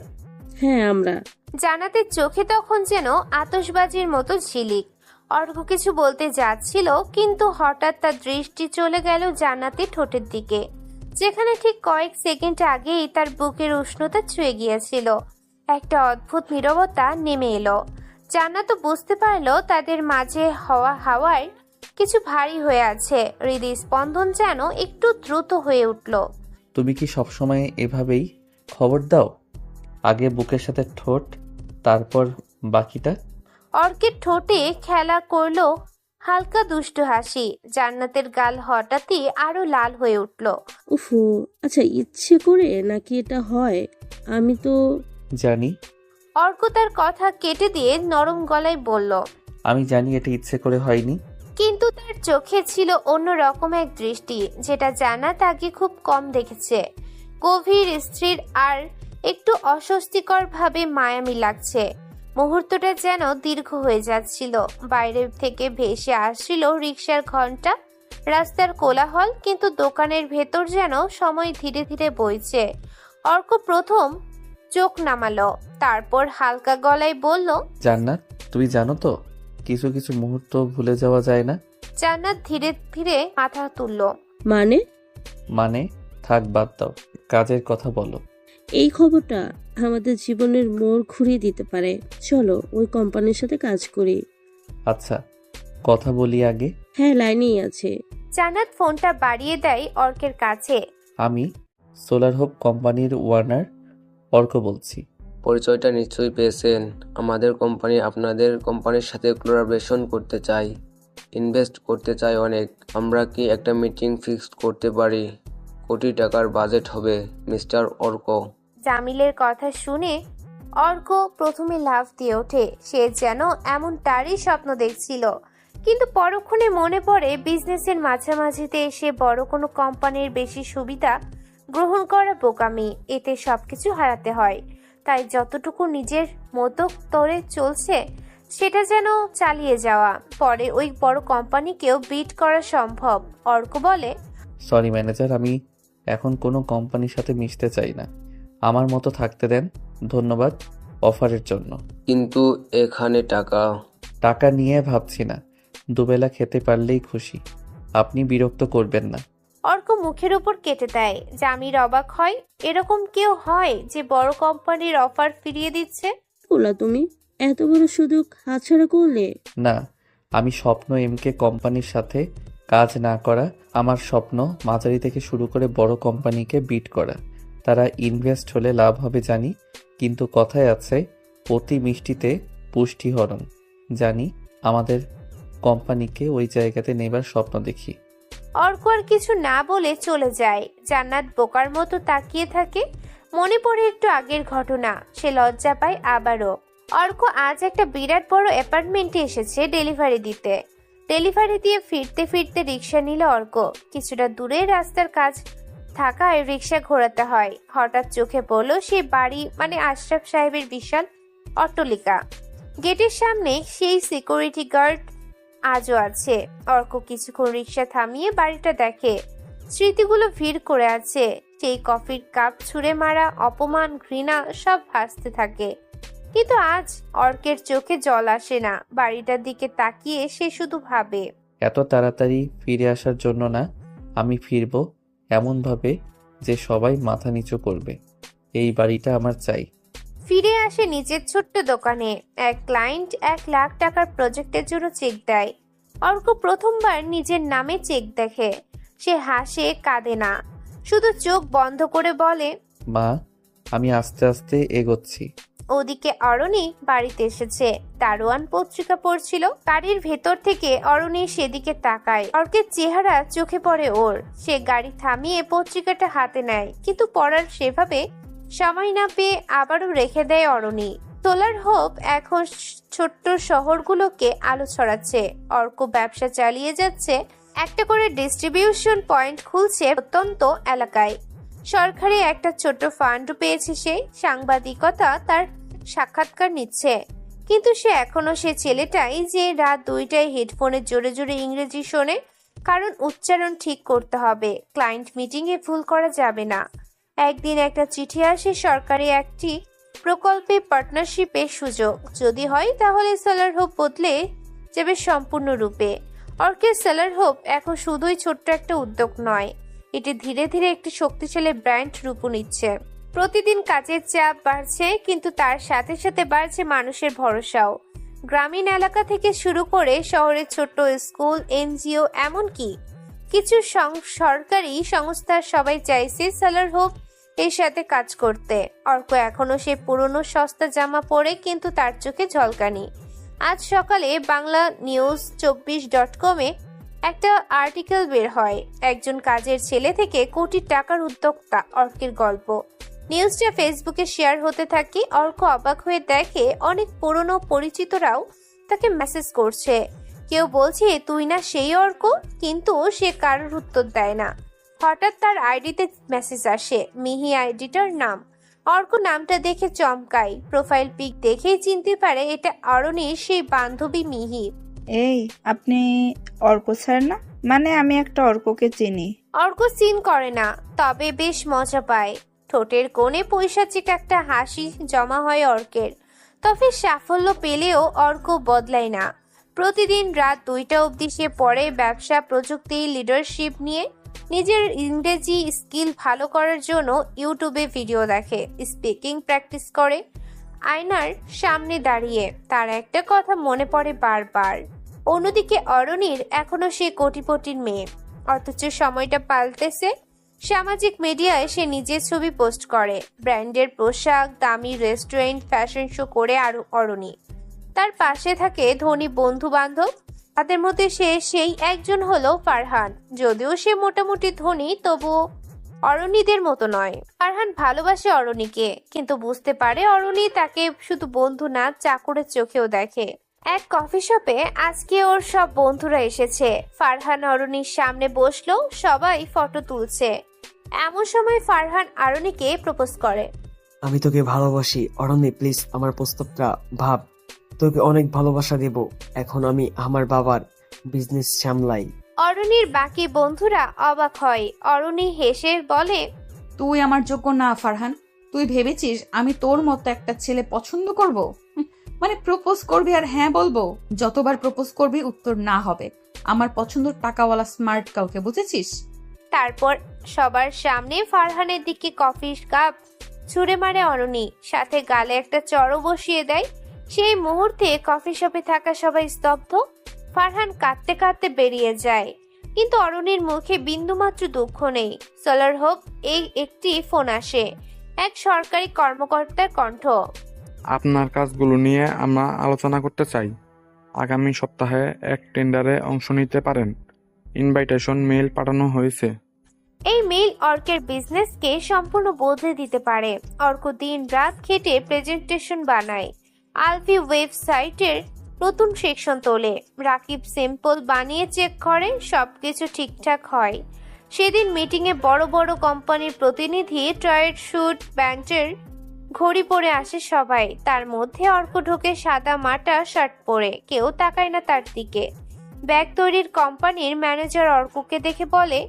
S14: হ্যাঁ, আমরা।
S2: জান্নাতের চোখে তখন যেন আতশবাজির মতো ঝিলিক। অর্ক কিছু বলতে যাচ্ছিল, কিন্তু হঠাৎ তার দৃষ্টি চলে গেল জান্নাতের ঠোঁটের দিকে, যেখানে ঠিক কয়েক সেকেন্ড আগেই তার বুকের উষ্ণতা ছুঁয়ে গিয়েছিল। একটা অদ্ভুত নীরবতা নেমে এলো। জান্নাত বুঝতে পারল তাদের মাঝে হাওয়ায় কিছু ভারী হয়ে আছে। হৃদস্পন্দন যেন একটু দ্রুত হয়ে উঠল।
S4: তুমি কি সবসময় এভাবেই খবর দাও? আগে বুকের সাথে ঠোঁট, তারপর বাকিটা?
S2: অর্কের ঠোঁটে খেলা করলো হালকা দুষ্টু হাসি। জান্নাতের গাল হঠাৎই আরো লাল হয়ে উঠল।
S14: উফু, আচ্ছা, ইচ্ছে করে নাকি এটা হয়? আমি তো
S4: জানি।
S2: অর্ক তার কথা কেটে দিয়ে নরম গলায় বলল,
S4: আমি জানি এটা ইচ্ছে করে হয়নি।
S2: কিন্তু তার চোখে ছিল অন্য রকম এক দৃষ্টি, যেটা জান্নাত আগে খুব কম দেখেছে। গভীর, স্থির আর একটু অস্বস্তিকর ভাবে মায়ামি লাগছে। মুহূর্তটা যেন দীর্ঘ হয়ে যাচ্ছিল। বাইরে থেকে ভেসে আসছিল রিকশার ঘন্টা, রাস্তার কোলাহল, কিন্তু দোকানের ভেতর যেন সময় ধীরে ধীরে বইছে। অর্ক প্রথম চোখ নামালো, তারপর হালকা গলায় বলল,
S4: জান্নাত, তুমি জানো তো, কিছু কিছু মুহূর্ত ভুলে যাওয়া যায় না।
S2: জান্নাত ধীরে ধীরে মাথা তুলল।
S14: মানে
S4: থাক, বাদ দাও, কাজের কথা বলো।
S14: এই খবরটা আমাদের জীবনের মোড় ঘুরিয়ে দিতে পারে। চলো ওই কোম্পানির সাথে কাজ করি।
S4: আচ্ছা, কথা বলি আগে।
S14: হ্যাঁ, লাইনেই আছে।
S2: জান্নাত ফোনটা বাড়িয়ে দেয় অর্কের কাছে।
S4: আমি সোলার হোপ কোম্পানির ওয়ার্নার অর্ক বলছি।
S19: পরিচয়টা নিশ্চয়ই পেয়েছেন। আমাদের কোম্পানি আপনাদের কোম্পানির সাথে কোলাবোরেশন করতে চাই, ইনভেস্ট করতে চাই অনেক। আমরা কি একটা মিটিং ফিক্সড করতে পারি? কোটি টাকার বাজেট হবে, মিস্টার অর্ক।
S2: জামিলের কথা শুনে অর্ক প্রথমে লাফ দিয়ে ওঠে। সে যেন এমনটারই স্বপ্ন দেখছিল, কিন্তু পরক্ষণে মনে পড়ে বিজনেসের মাঝামাঝিতে এসে বড় কোনো কোম্পানির বেশি সুবিধা গ্রহণ করা বোকামি, এতে সবকিছু হারাতে হয়। তাই যতটুকু নিজের মতো করে চলছে সেটা যেন চালিয়ে যাওয়া, পরে ওই বড় কোম্পানিকেও বিট করা সম্ভব। অর্ক বলে,
S4: সরি ম্যানেজার, আমি এখন কোনো কোম্পানির সাথে মিশতে চাই না। আমার মতো থাকতে দেন। ধন্যবাদ অফারের জন্য,
S19: কিন্তু এখানে
S4: টাকা নিয়ে ভাবছি না। দুবেলা খেতে পারলেই খুশি। আপনি বিরক্ত করবেন না।
S2: অর্ক মুখের উপর কেটে দেয়। জামির অবাক হয়, এরকম কেউ হয় যে বড় কোম্পানির অফার ফিরিয়ে দিচ্ছে?
S14: বলা তুমি এত বড় সুযোগ হাতছাড়া করলে?
S4: না, আমি স্বপ্ন এমকে কোম্পানির সাথে কাজ না করা। আমার স্বপ্ন মাঝারি থেকে শুরু করে বড় কোম্পানিকে বিট করা। তারা ইনভেস্ট হলে লাভ হবে জানি, কিন্তু কথায় আছে অতি মিষ্টিতে পুষ্টিহরণ। জানি আমাদের কোম্পানিকে ওই জায়গাতে নেবার স্বপ্ন দেখি।
S2: অর্ক আর কিছু না বলে চলে যায়। জান্নাত বোকার মতো তাকিয়ে থাকে। মনে পড়ে একটু আগের ঘটনা। সে লজ্জা পায় আবারও। অর্ক আজ একটা বিরাট বড় অ্যাপার্টমেন্টে এসেছে ডেলিভারি দিতে। ডেলিভারি দিয়ে ফিরতে ফিরতে রিক্সা নিল অর্ক। কিছুটা দূরে রাস্তার কাজ থাকায় রিক্সা ঘোরাতে হয়। হঠাৎ চোখে পড়ল সেই বাড়ি, মানে আশরাফ সাহেবের বিশাল অট্টালিকা। গেটের সামনে সেই সিকিউরিটি গার্ড আজও আছে। অর্ক কিছুক্ষণ রিক্সা থামিয়ে বাড়িটা দেখে। স্মৃতিগুলো ভিড় করে আছে। সেই কফির কাপ ছুঁড়ে মারা, অপমান, ঘৃণা সব ভাসতে থাকে। কিন্তু আজ অর্কের চোখে জল আসে না। বাড়িটার দিকে তাকিয়ে সে শুধু ভাবে,
S4: এত তাড়াতাড়ি ফিরে আসার জন্য না, আমি ফিরবো এমনভাবে যে সবাই মাথা নিচু করবে। এই বাড়িটা আমার চাই।
S2: ফিরে আসে নিজের ছোট্ট দোকানে। এক ক্লায়েন্ট 1 লাখ টাকার প্রজেক্টের জন্য চেক দেয়। অর্ক প্রথমবার নিজের নামে চেক দেখে। সে হাসে, কাঁদে না, শুধু চোখ বন্ধ করে বলে,
S4: মা, আমি আস্তে আস্তে এগোচ্ছি।
S2: ওদিকে অরণি বাড়িতে এসেছে। দারোয়ান পত্রিকা পড়ছিল। গাড়ির ভেতর থেকে অরণি সেদিকে তাকায়। অর্কের চেহারা চোখে পড়ে ওর। সে গাড়ি থামিয়ে পত্রিকাটা হাতে নেয়, কিন্তু পড়ার সেভাবে সময় না পেয়ে আবারও রেখে দেয় অরণি। সোলার হোপ এখন ছোট্ট শহরগুলোকে আলো ছড়াচ্ছে। অর্ক ব্যবসা চালিয়ে যাচ্ছে। একটা করে ডিস্ট্রিবিউশন পয়েন্ট খুলছে প্রত্যন্ত এলাকায়। সরকারি একটা ছোট্ট ফান্ড পেয়েছে সে। সাংবাদিকতা তার সাক্ষাৎকার নিচ্ছে। কিন্তু সে এখনো সে ছেলেটাই যে রাত 2টায় হেডফোনে জোরে জোরে ইংরেজি শোনে। কারণ উচ্চারণ ঠিক করতে হবে। ক্লায়েন্ট মিটিংয়ে ভুল করা যাবে না। একদিন একটা চিঠি আসে সরকারি একটি প্রকল্পে পার্টনারশিপের সুযোগ। যদি হয় তাহলে সোলার হোপ বদলে যাবে সম্পূর্ণরূপে। অর্কের সোলার হোপ এখন শুধুই ছোট্ট একটা উদ্যোগ নয়, এটি ধীরে ধীরে একটি শক্তিশালী ব্র্যান্ড রূপ নিচ্ছে। প্রতিদিন কাজের চাপ বাড়ছে, কিন্তু তার সাথে সাথে বাড়ছে মানুষের ভরসাও। গ্রামীণ এলাকা থেকে শুরু করে শহরের ছোট্ট স্কুল, এনজিও, এমনকি কিছু সরকারি সংস্থার সবাই চাইছে সোলার হোপ এর সাথে কাজ করতে। অর্ক এখনো সে পুরনো সস্তা জামা পরে, কিন্তু তার চোখে ঝলকানি। আজ সকালে বাংলা নিউজ 24.com-এ একটা আর্টিকেল বের হয়। একজন কাজের ছেলে থেকে কোটি টাকার উদ্যোক্তা অর্কের গল্প। নিউজটা ফেসবুকে শেয়ার হতে থাকে। অর্ক অবাক হয়ে দেখে অনেক পুরনো পরিচিতরাও তাকে মেসেজ করছে। কেউ বলছে তুই না সেই অর্ক, কিন্তু সে কারোর উত্তর দেয় না। হঠাৎ তার আইডিতে মেসেজ আসে, মিহি আইডিটার নাম। অর্ক নামটা দেখে চমকায়। প্রোফাইল পিক দেখেই চিনতে পারে এটা অরণির সেই বান্ধবী মিহি।
S9: এই, আপনি অর্ক স্যার না? মানে আমি একটা অর্ককে চিনি।
S2: অর্ক সিন করে না, তবে বেশ মজা পায়। ঠোঁটের কোণে পৈশাচিক একটা হাসি জমা হয় অর্কের। তবে সাফল্য পেলেও অর্ক বদলায় না। প্রতিদিন রাত 2টা অবধি সে পড়ে ব্যবসা, প্রযুক্তি, লিডারশিপ নিয়ে। নিজের ইংরেজি স্কিল ভালো করার জন্য ইউটিউবে ভিডিও দেখে, স্পিকিং প্র্যাকটিস করে। আয়নার সামনে দাঁড়িয়ে তার একটা কথা মনে পড়ে বারবার। অন্যদিকে অরণির এখনো সে কোটিপতির মেয়ে, অথচ সময়টা পাল্টেছে। সামাজিক মিডিয়ায় সে নিজের ছবি পোস্ট করে, ব্র্যান্ডের পোশাক, দামি রেস্টুরেন্ট, ফ্যাশন শো করে। আর অরণি, তার পাশে থাকে ধনী বন্ধু বান্ধব। তাদের মধ্যে সেই একজন হলো ফারহান। যদিও সে মোটামুটি ধনী, তবুও অরণিদের মতো নয়। ফারহান ভালোবাসে অরণিকে, কিন্তু বুঝতে পারে অরণি তাকে শুধু বন্ধু না, চাকরের চোখেও দেখে। এক কফি শপে আজকে ওর সব বন্ধুরা এসেছে। ফারহান অরণির সামনে বসলো, সবাই ফটো তুলছে। এমন সময় ফারহান অরণিকে প্রপোজ করে।
S15: আমি তোকে ভালোবাসি অরণ্যে, প্লিজ আমার প্রস্তাবটা ভাব। তোকে অনেক ভালোবাসা দেব। এখন আমি আমার বাবার বিজনেস সামলাই।
S2: অরণির বাকি বন্ধুরা অবাক হয়। অরণি হেসে বলে,
S1: তুই আমার যোগ্য না ফারহান। তুই ভেবেছিস আমি তোর মতো একটা ছেলে পছন্দ করব? মানে প্রপোজ করবি আর হ্যাঁ বলবো? যতবার প্রপোজ করবি উত্তর না হবে। আমার পছন্দ টাকাওয়ালা স্মার্ট কাউকে, বুঝেছিস?
S2: তারপর সবার সামনে ফারহানের দিকে কফির কাপ ছুঁড়ে মারে অরণি, সাথে গালে একটা চড়ও বসিয়ে দেয়। সেই মুহূর্তে কফি শপে থাকা সবাই স্তব্ধ। ফারহান কাঁদতে কাঁদতে বেরিয়ে যায়, কিন্তু অরণির মুখে বিন্দুমাত্র দুঃখ নেই। সোলার হোপ এই একটি ফোন আসে, এক সরকারি কর্মকর্তার কণ্ঠ।
S21: আপনার কাজগুলো নিয়ে আমরা আলোচনা করতে চাই। আগামী সপ্তাহে এক টেন্ডারে অংশ নিতে পারেন। ইনভাইটেশন মেইল পাঠানো হয়েছে।
S2: এই মেইল অর্কের বিজনেসকে সম্পূর্ণ বদলে দিতে পারে। অর্ক দিন রাত খেটে প্রেজেন্টেশন বানায়, আলফি ওয়েবসাইটের নতুন সেকশন তোলে, রাকিব সিম্পল বানিয়ে চেক করে, সবকিছু ঠিকঠাক হয়। সেদিন মিটিংয়ে বড় বড় কোম্পানির প্রতিনিধি ট্রায়েড শুট ব্যান্ডের ঘড়ি পরে আসে সবাই। তার মধ্যে অর্ক ঢোকে সাদা মাটা শার্ট পরে, কেউ তাকায় না তার দিকে। ব্যাগ তৈরির কোম্পানির ম্যানেজার অর্ককে দেখে বলে,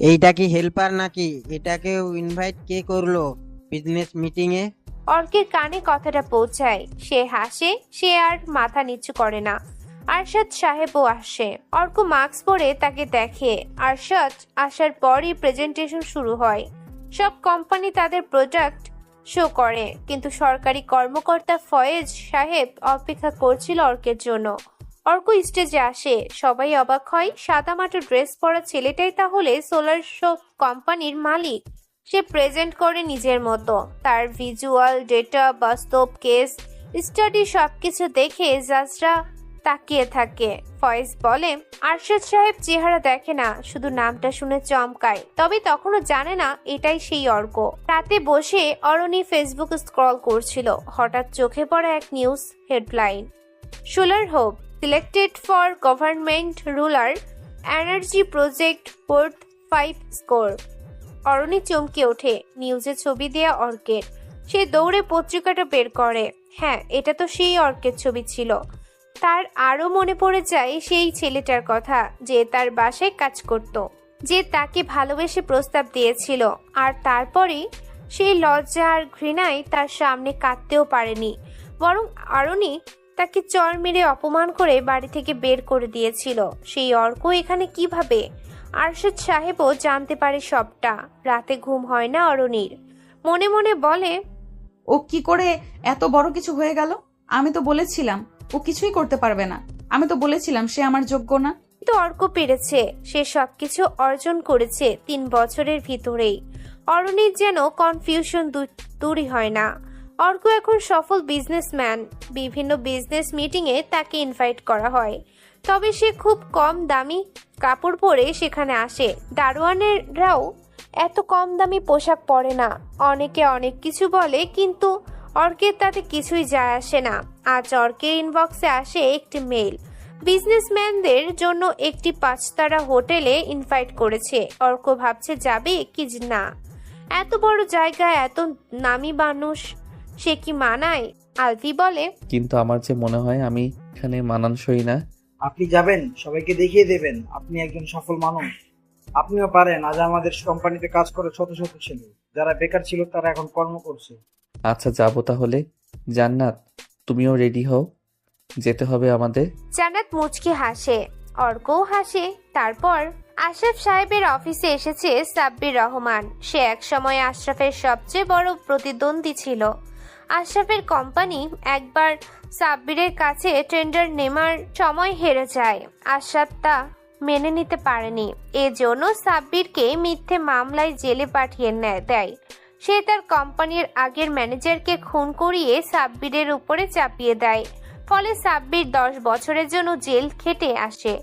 S22: এইটা কি হেল্পার নাকি? এটাকেও ইনভাইট কে করলো বিজনেস মিটিং এ?
S2: অর্কের কানে কথাটা পৌঁছায়, সে হাসে, সে আর মাথা নিচু করে না। আরশাদ সাহেবও আসে। অর্ক মাস্ক পরে তাকে দেখে। আরশাদ আসার পরই প্রেজেন্টেশন শুরু হয়। সব কোম্পানি তাদের প্রোডাক্ট শো করে, কিন্তু সরকারি কর্মকর্তা ফয়েজ সাহেব অপেক্ষা করছিল অর্কের জন্য। অর্ক স্টেজে আসে, সবাই অবাক হয়। সাদামাটা ড্রেস পরা ছেলেটাই তাহলে সোলার শো কোম্পানির মালিক। সে প্রেজেন্ট করে নিজের মতো, তার ভিজুয়াল, ডেটা, বাস্তব কেস স্টাডি সবকিছু দেখে জাজরা তাকিয়ে থাকে। ফয়েজ বলে, আরশাদ সাহেব চেহারা দেখে না, শুধু নামটা শুনে চমকায়, তবে তখনও জানে না এটাই সেই অর্ক। রাতে বসে অরণি ফেসবুক স্ক্রল করছিল, হঠাৎ চোখে পড়ে এক news headline, solar hope selected for government rural energy project worth 5 crore। অরণি চমকে ওঠে, নিউজে ছবি দেয়া অর্কের। সে দৌড়ে পত্রিকাটা বের করে। হ্যাঁ, এটা তো সেই অর্কের ছবি ছিল। তার আরো মনে পড়ে যায় সেই ছেলেটার কথা, যে তার বাসায় কাজ করত, যে তাকে ভালোবেসে প্রস্তাব দিয়েছিল। আর তারপরে সেই লজ্জা আর ঘৃণায় তার সামনে কাঁদতেও পারেনি, বরং অরণি তাকে চর মেরে অপমান করে বাড়ি থেকে বের করে দিয়েছিল। সেই অর্ক এখানে কিভাবে? আরশাদ সাহেবও জানতে পারে সবটা। রাতে ঘুম হয় না অরণির, মনে মনে বলে,
S1: ও কি করে এত বড় কিছু হয়ে গেল? আমি তো বলেছিলাম ও কিছুই করতে পারবে না, আমি তো বলেছিলাম সে আমার যোগ্য না।
S2: কিন্তু অর্ক পেরেছে, সে সবকিছু অর্জন করেছে 3 বছরের ভিতরেই। অরণির যেন কনফিউশন দূরই হয় না। অর্ক এখন সফল বিজনেসম্যান, বিভিন্ন বিজনেস মিটিংয়ে তাকে ইনভাইট করা হয়, তবে সে খুব কম দামি কাপড় পরে সেখানে আসে। দারোয়ানেরাও এত কম দামি পোশাক পরে না। অনেকে অনেক কিছু বলে, কিন্তু অর্কের তাতে কিছুই যায় আসে না। আজ অর্কের ইনবক্সে আসে একটি মেইল, বিজনেসম্যানদের জন্য একটি 5-তারা হোটেলে ইনভাইট করেছে। অর্ক ভাবছে যাবে কি না, এত বড় জায়গায় এত নামি মানুষ, সে কি মানায়? আলফি বলে,
S4: কিন্তু আমার যে মনে হয় আমি এখানে মানানসই না।
S17: আপনি যাবেন, সবাইকে দেখিয়ে দেবেন আপনি একজন সফল মানুষ। আপনিও পারেন। আজ আমাদের কোম্পানিতে কাজ করে শত শত ছেলে, যারা বেকার ছিল তারা এখন কর্ম করছে।
S4: আচ্ছা, যাবো তাহলে। জান্নাত, তুমিও রেডি হও, যেতে হবে আমাদের।
S2: জান্নাত মুচকি হাসে, অর্কও হাসে। তারপর আশরাফ সাহেবের অফিসে এসেছে সাব্বির রহমান। সে একসময় আশরাফের সবচেয়ে বড় প্রতিদ্বন্দ্বী ছিল। আশরাফের কোম্পানি একবার সাব্বিরের কাছে টেন্ডার নেওয়ার সময় হেরে যায়। আশরাফ তা মেনে নিতে পারেনি, এজন্য সাব্বিরকে মিথ্যে মামলায় জেলে পাঠিয়ে দেয়। সে তার কোম্পানির আগের ম্যানেজারকে খুন করিয়ে সাব্বিরের উপরে চাপিয়ে দেয়। ফলে সাব্বির 10 বছরের জন্য জেল খেটে আসে।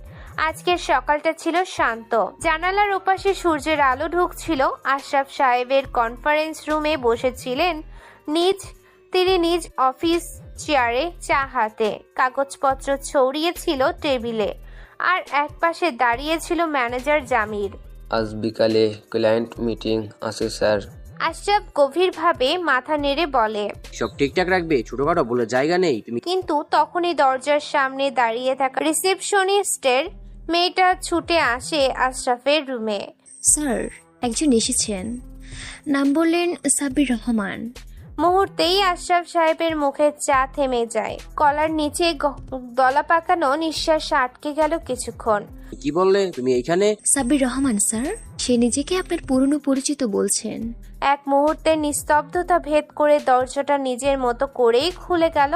S2: আজকের সকালটা ছিল শান্ত। জানালার ওপাশে সূর্যের আলো ঢুকছিল। আশরাফ সাহেবের কনফারেন্স রুমে বসেছিলেন তিনি নিজ অফিস চেয়ারে, চা হাতে, কাগজপত্র ছড়িয়ে ছিল টেবিলে, আর একপাশে দাঁড়িয়ে ছিল ম্যানেজার জামির।
S19: আজ বিকালে ক্লায়েন্ট মিটিং আছে স্যার।
S2: আশরাফ গভীরভাবে মাথা নেড়ে বলে,
S20: সব ঠিকঠাক রাখবে, ছোটখাটো বলে জায়গা নেই তুমি।
S2: কিন্তু তখনই দরজার সামনে দাঁড়িয়ে থাকা রিসেপশনিস্টের মেয়েটা ছুটে আসে আশরাফের রুমে।
S23: স্যার, একজন এসেছেন, নাম বললেন সাব্বির রহমান।
S2: মুহূর্তেই আশরাফ সাহেবের মুখের চা থেমে যায়। গলার নিচে গলা পাকানো নিঃশ্বাস আটকে গেল কিছুক্ষণ।
S20: কি বললে তুমি এইখানে?
S5: সাব্বির রহমান স্যার, সে নিজেকে আপনার পুরনো পরিচিত বলছেন।
S2: এক মুহূর্তে নিস্তব্ধতা ভেদ করে দরজাটা নিজের মতো করেই খুলে গেল।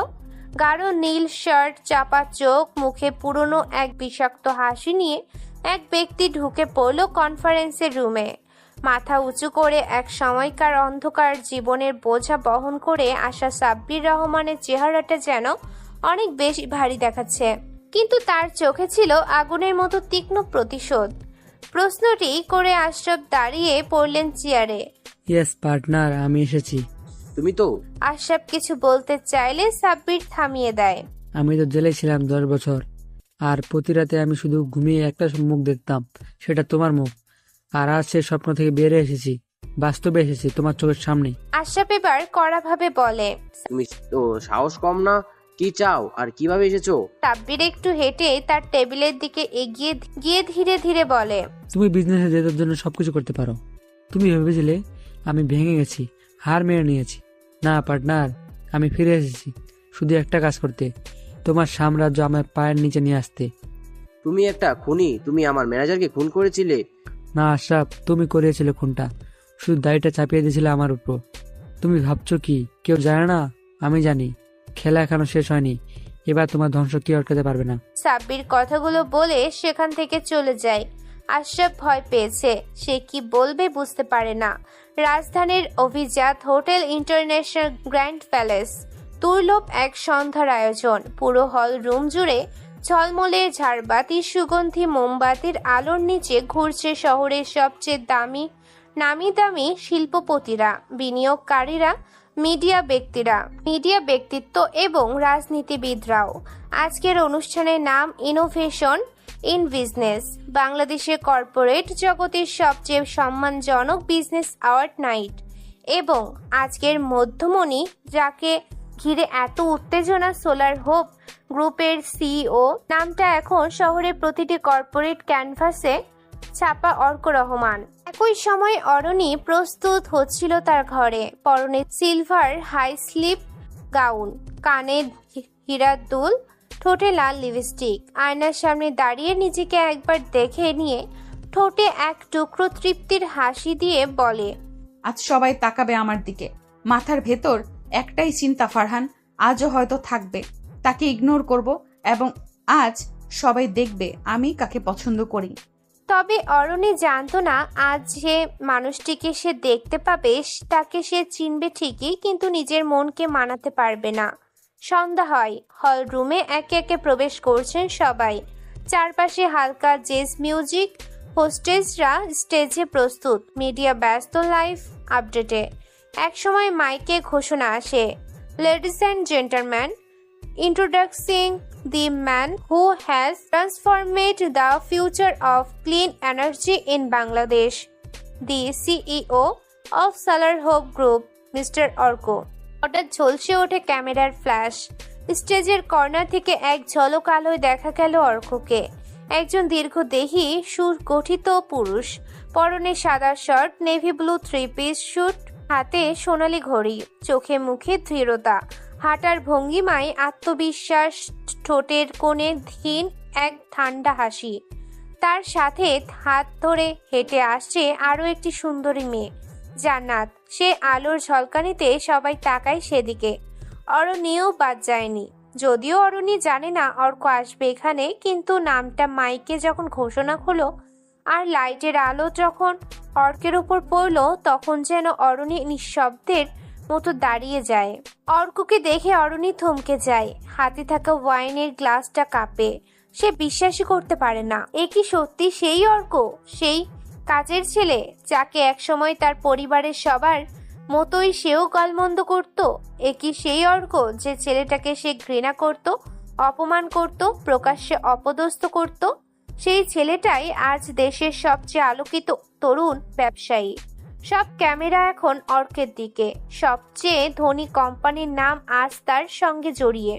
S2: গাঢ় নীল শার্ট, চাপা চোখ, মুখে পুরনো এক বিষাক্ত হাসি নিয়ে এক ব্যক্তি ঢুকে পড়ল কনফারেন্সের রুমে। মাথা উঁচু করে এক সময়কার অন্ধকার জীবনের বোঝা বহন করে আসা সাব্বির রহমানের চেহারাটা যেন অনেক বেশি ভারী দেখাচ্ছে, কিন্তু তার চোখে ছিল আগুনের মতো তীক্ষ্ণ প্রতিশোধ। প্রশ্নটি করে আশরাফ দাঁড়িয়ে পড়লেন চেয়ারে।
S11: ইয়েস পার্টনার, আমি এসেছি।
S20: তুমি তো।
S2: আশরাফ কিছু বলতে চাইলে সাব্বির থামিয়ে দেয়।
S11: আমি তো জেলে ছিলাম 10 বছর, আর প্রতি রাতে আমি শুধু ঘুমিয়ে একটা মুখ দেখতাম, সেটা তোমার মুখ। আর আজ সে স্বপ্ন থেকে বেরিয়ে এসেছি, বাস্তবে এসেছি তোমার চোখের সামনে।
S2: আশরাফ এবার কড়াভাবে বলে,
S20: তুমি তো সাহস কম না? কি চাও আর কিভাবে এসেছো?
S2: সাব্বির একটু হেঁটে তার টেবিলের দিকে এগিয়ে গিয়ে ধীরে ধীরে বলে,
S11: তুমি বিজনেসে জেতার জন্য সবকিছু করতে পারো। তুমি ভেবেছিলে আমি ভেঙে গেছি, হার মেনে নিয়েছি। না পার্টনার, আমি ফিরে এসেছি শুধু একটা কাজ করতে, তোমার সাম্রাজ্য আমার পায়ের নিচে নিয়ে আসতে।
S20: তুমি একটা খুনি, তুমি আমার ম্যানেজারকে খুন করেছিলে।
S11: না আশরাফ, তুমি করিয়েছিলে খুনটা, শুধু দায়টা চাপিয়ে দিয়েছিলে আমার উপর। তুমি ভাবছো কি কেউ জানে না? আমি জানি। খেলা এখনো শেষ হয়নি, এবার তোমার ধ্বংস কি আটকাতে পারবে না।
S2: সাব্বির কথাগুলো বলে সেখান থেকে চলে যায়। আশরাফ ভয় পেয়েছে, সে কি বলবে বুঝতে পারে না। রাজধানীর অভিজাত হোটেল ইন্টারন্যাশনাল গ্র্যান্ড প্যালেস, দুর্লভ এক সন্ধ্যার আয়োজন। পুরো হল রুম জুড়ে ঝলমলে ঝাড়বাতি, সুগন্ধি মোমবাতির আলোর নিচে ঘুরছে শহরের সবচেয়ে নামি দামি শিল্পপতিরা, বিনিয়োগকারীরা, মিডিয়া ব্যক্তিত্ব এবং রাজনীতিবিদরাও। আজকের অনুষ্ঠানের নাম ইনোভেশন ইন বিজনেস, বাংলাদেশের কর্পোরেট জগতের সবচেয়ে সম্মানজনক বিজনেস অ্যাওয়ার্ড নাইট। এবং আজকের মধ্যমণি, যাকে ঘিরে এত উত্তেজনা, সোলার হোপ গ্রুপের সিইও। নামটা এখন শহরের প্রতিটি কর্পোরেট ক্যানভাসে ছাপা অর্ক রহমান। একই সময় অরণি প্রস্তুত হচ্ছিল তার ঘরে, পরনে সিলভার হাই স্লিভ গাউন, কানে হীরার দুল, ঠোঁটে লাল লিপস্টিক। আয়নার সামনে দাঁড়িয়ে নিজেকে একবার দেখে নিয়ে ঠোঁটে এক টুকরো তৃপ্তির হাসি দিয়ে বলে,
S1: আজ সবাই তাকাবে আমার দিকে। মাথার ভেতর একটাই চিন্তা, ফারহান আজও হয়তো থাকবে, তাকে ইগনোর করব এবং আজ সবাই দেখবে আমি কাকে পছন্দ করি।
S2: তবে অরণি জানতো না আজ যে মানুষটিকে সে দেখতে পাবে তাকে সে চিনবে ঠিকই, কিন্তু নিজের মনকে মানাতে পারবে না। সন্ধ্যা হয়, হল রুমে একে একে প্রবেশ করছেন সবাই। চারপাশে হালকা জেজ মিউজিক, হোস্টেসরা স্টেজে প্রস্তুত, মিডিয়া ব্যস্ত লাইভ আপডেটে। একসময় মাইকে ঘোষণা আসে, ladies and gentleman, introducing the man who has transformed the future of clean energy in Bangladesh, the CEO of Solar Hope Group, Mr. Orko. হঠাৎ ঝলসে ওঠে ক্যামেরার ফ্ল্যাশ। স্টেজের কর্নার থেকে এক ঝলক আলোয় দেখা গেল অর্ককে, একজন দীর্ঘদেহী সুগঠিত পুরুষ, পরনে সাদা shirt, navy blue 3 piece suit, হাতে সোনালী ঘড়ি, চোখে মুখে দৃঢ়তা, হাঁটার ভঙ্গিমায় আত্মবিশ্বাস, ঠোঁটের কোণে ধীন এক ঠান্ডা হাসি। তার সাথে হাত ধরে হেঁটে আসছে আরও একটি সুন্দরী মেয়ে, জান্নাত। সে আলোর ঝলকানিতে সবাই তাকায় সেদিকে। অরণিও বাদ যায়নি, যদিও অরণি জানে না অর্ক আসবে এখানে, কিন্তু নামটা মাইকে যখন ঘোষণা হলো আর লাইটের আলো যখন অর্কের উপর পড়ল, তখন যেন অরণি নিঃশব্দের মতো দাঁড়িয়ে যায়। অর্ককে দেখে অরণি থমকে যায়, হাতে থাকা ওয়াইনের গ্লাসটা কাঁপে। সে বিশ্বাসই করতে পারে না, এ কি সত্যি সেই অর্ক, সেই কাজের ছেলে যাকে একসময় তার পরিবারের সবার মতোই সেও গালমন্দ করত? এ কি সেই অর্ক যে ছেলেটাকে সে ঘৃণা করত, অপমান করত, প্রকাশ্যে অপদস্থ করত? সেই ছেলেটাই আজ দেশের সবচেয়ে আলোকিত তরুণ ব্যবসায়ী। সব ক্যামেরা এখন অর্কের দিকে, সবচেয়ে ধনী কোম্পানির নাম আজ তার সঙ্গে জড়িয়ে।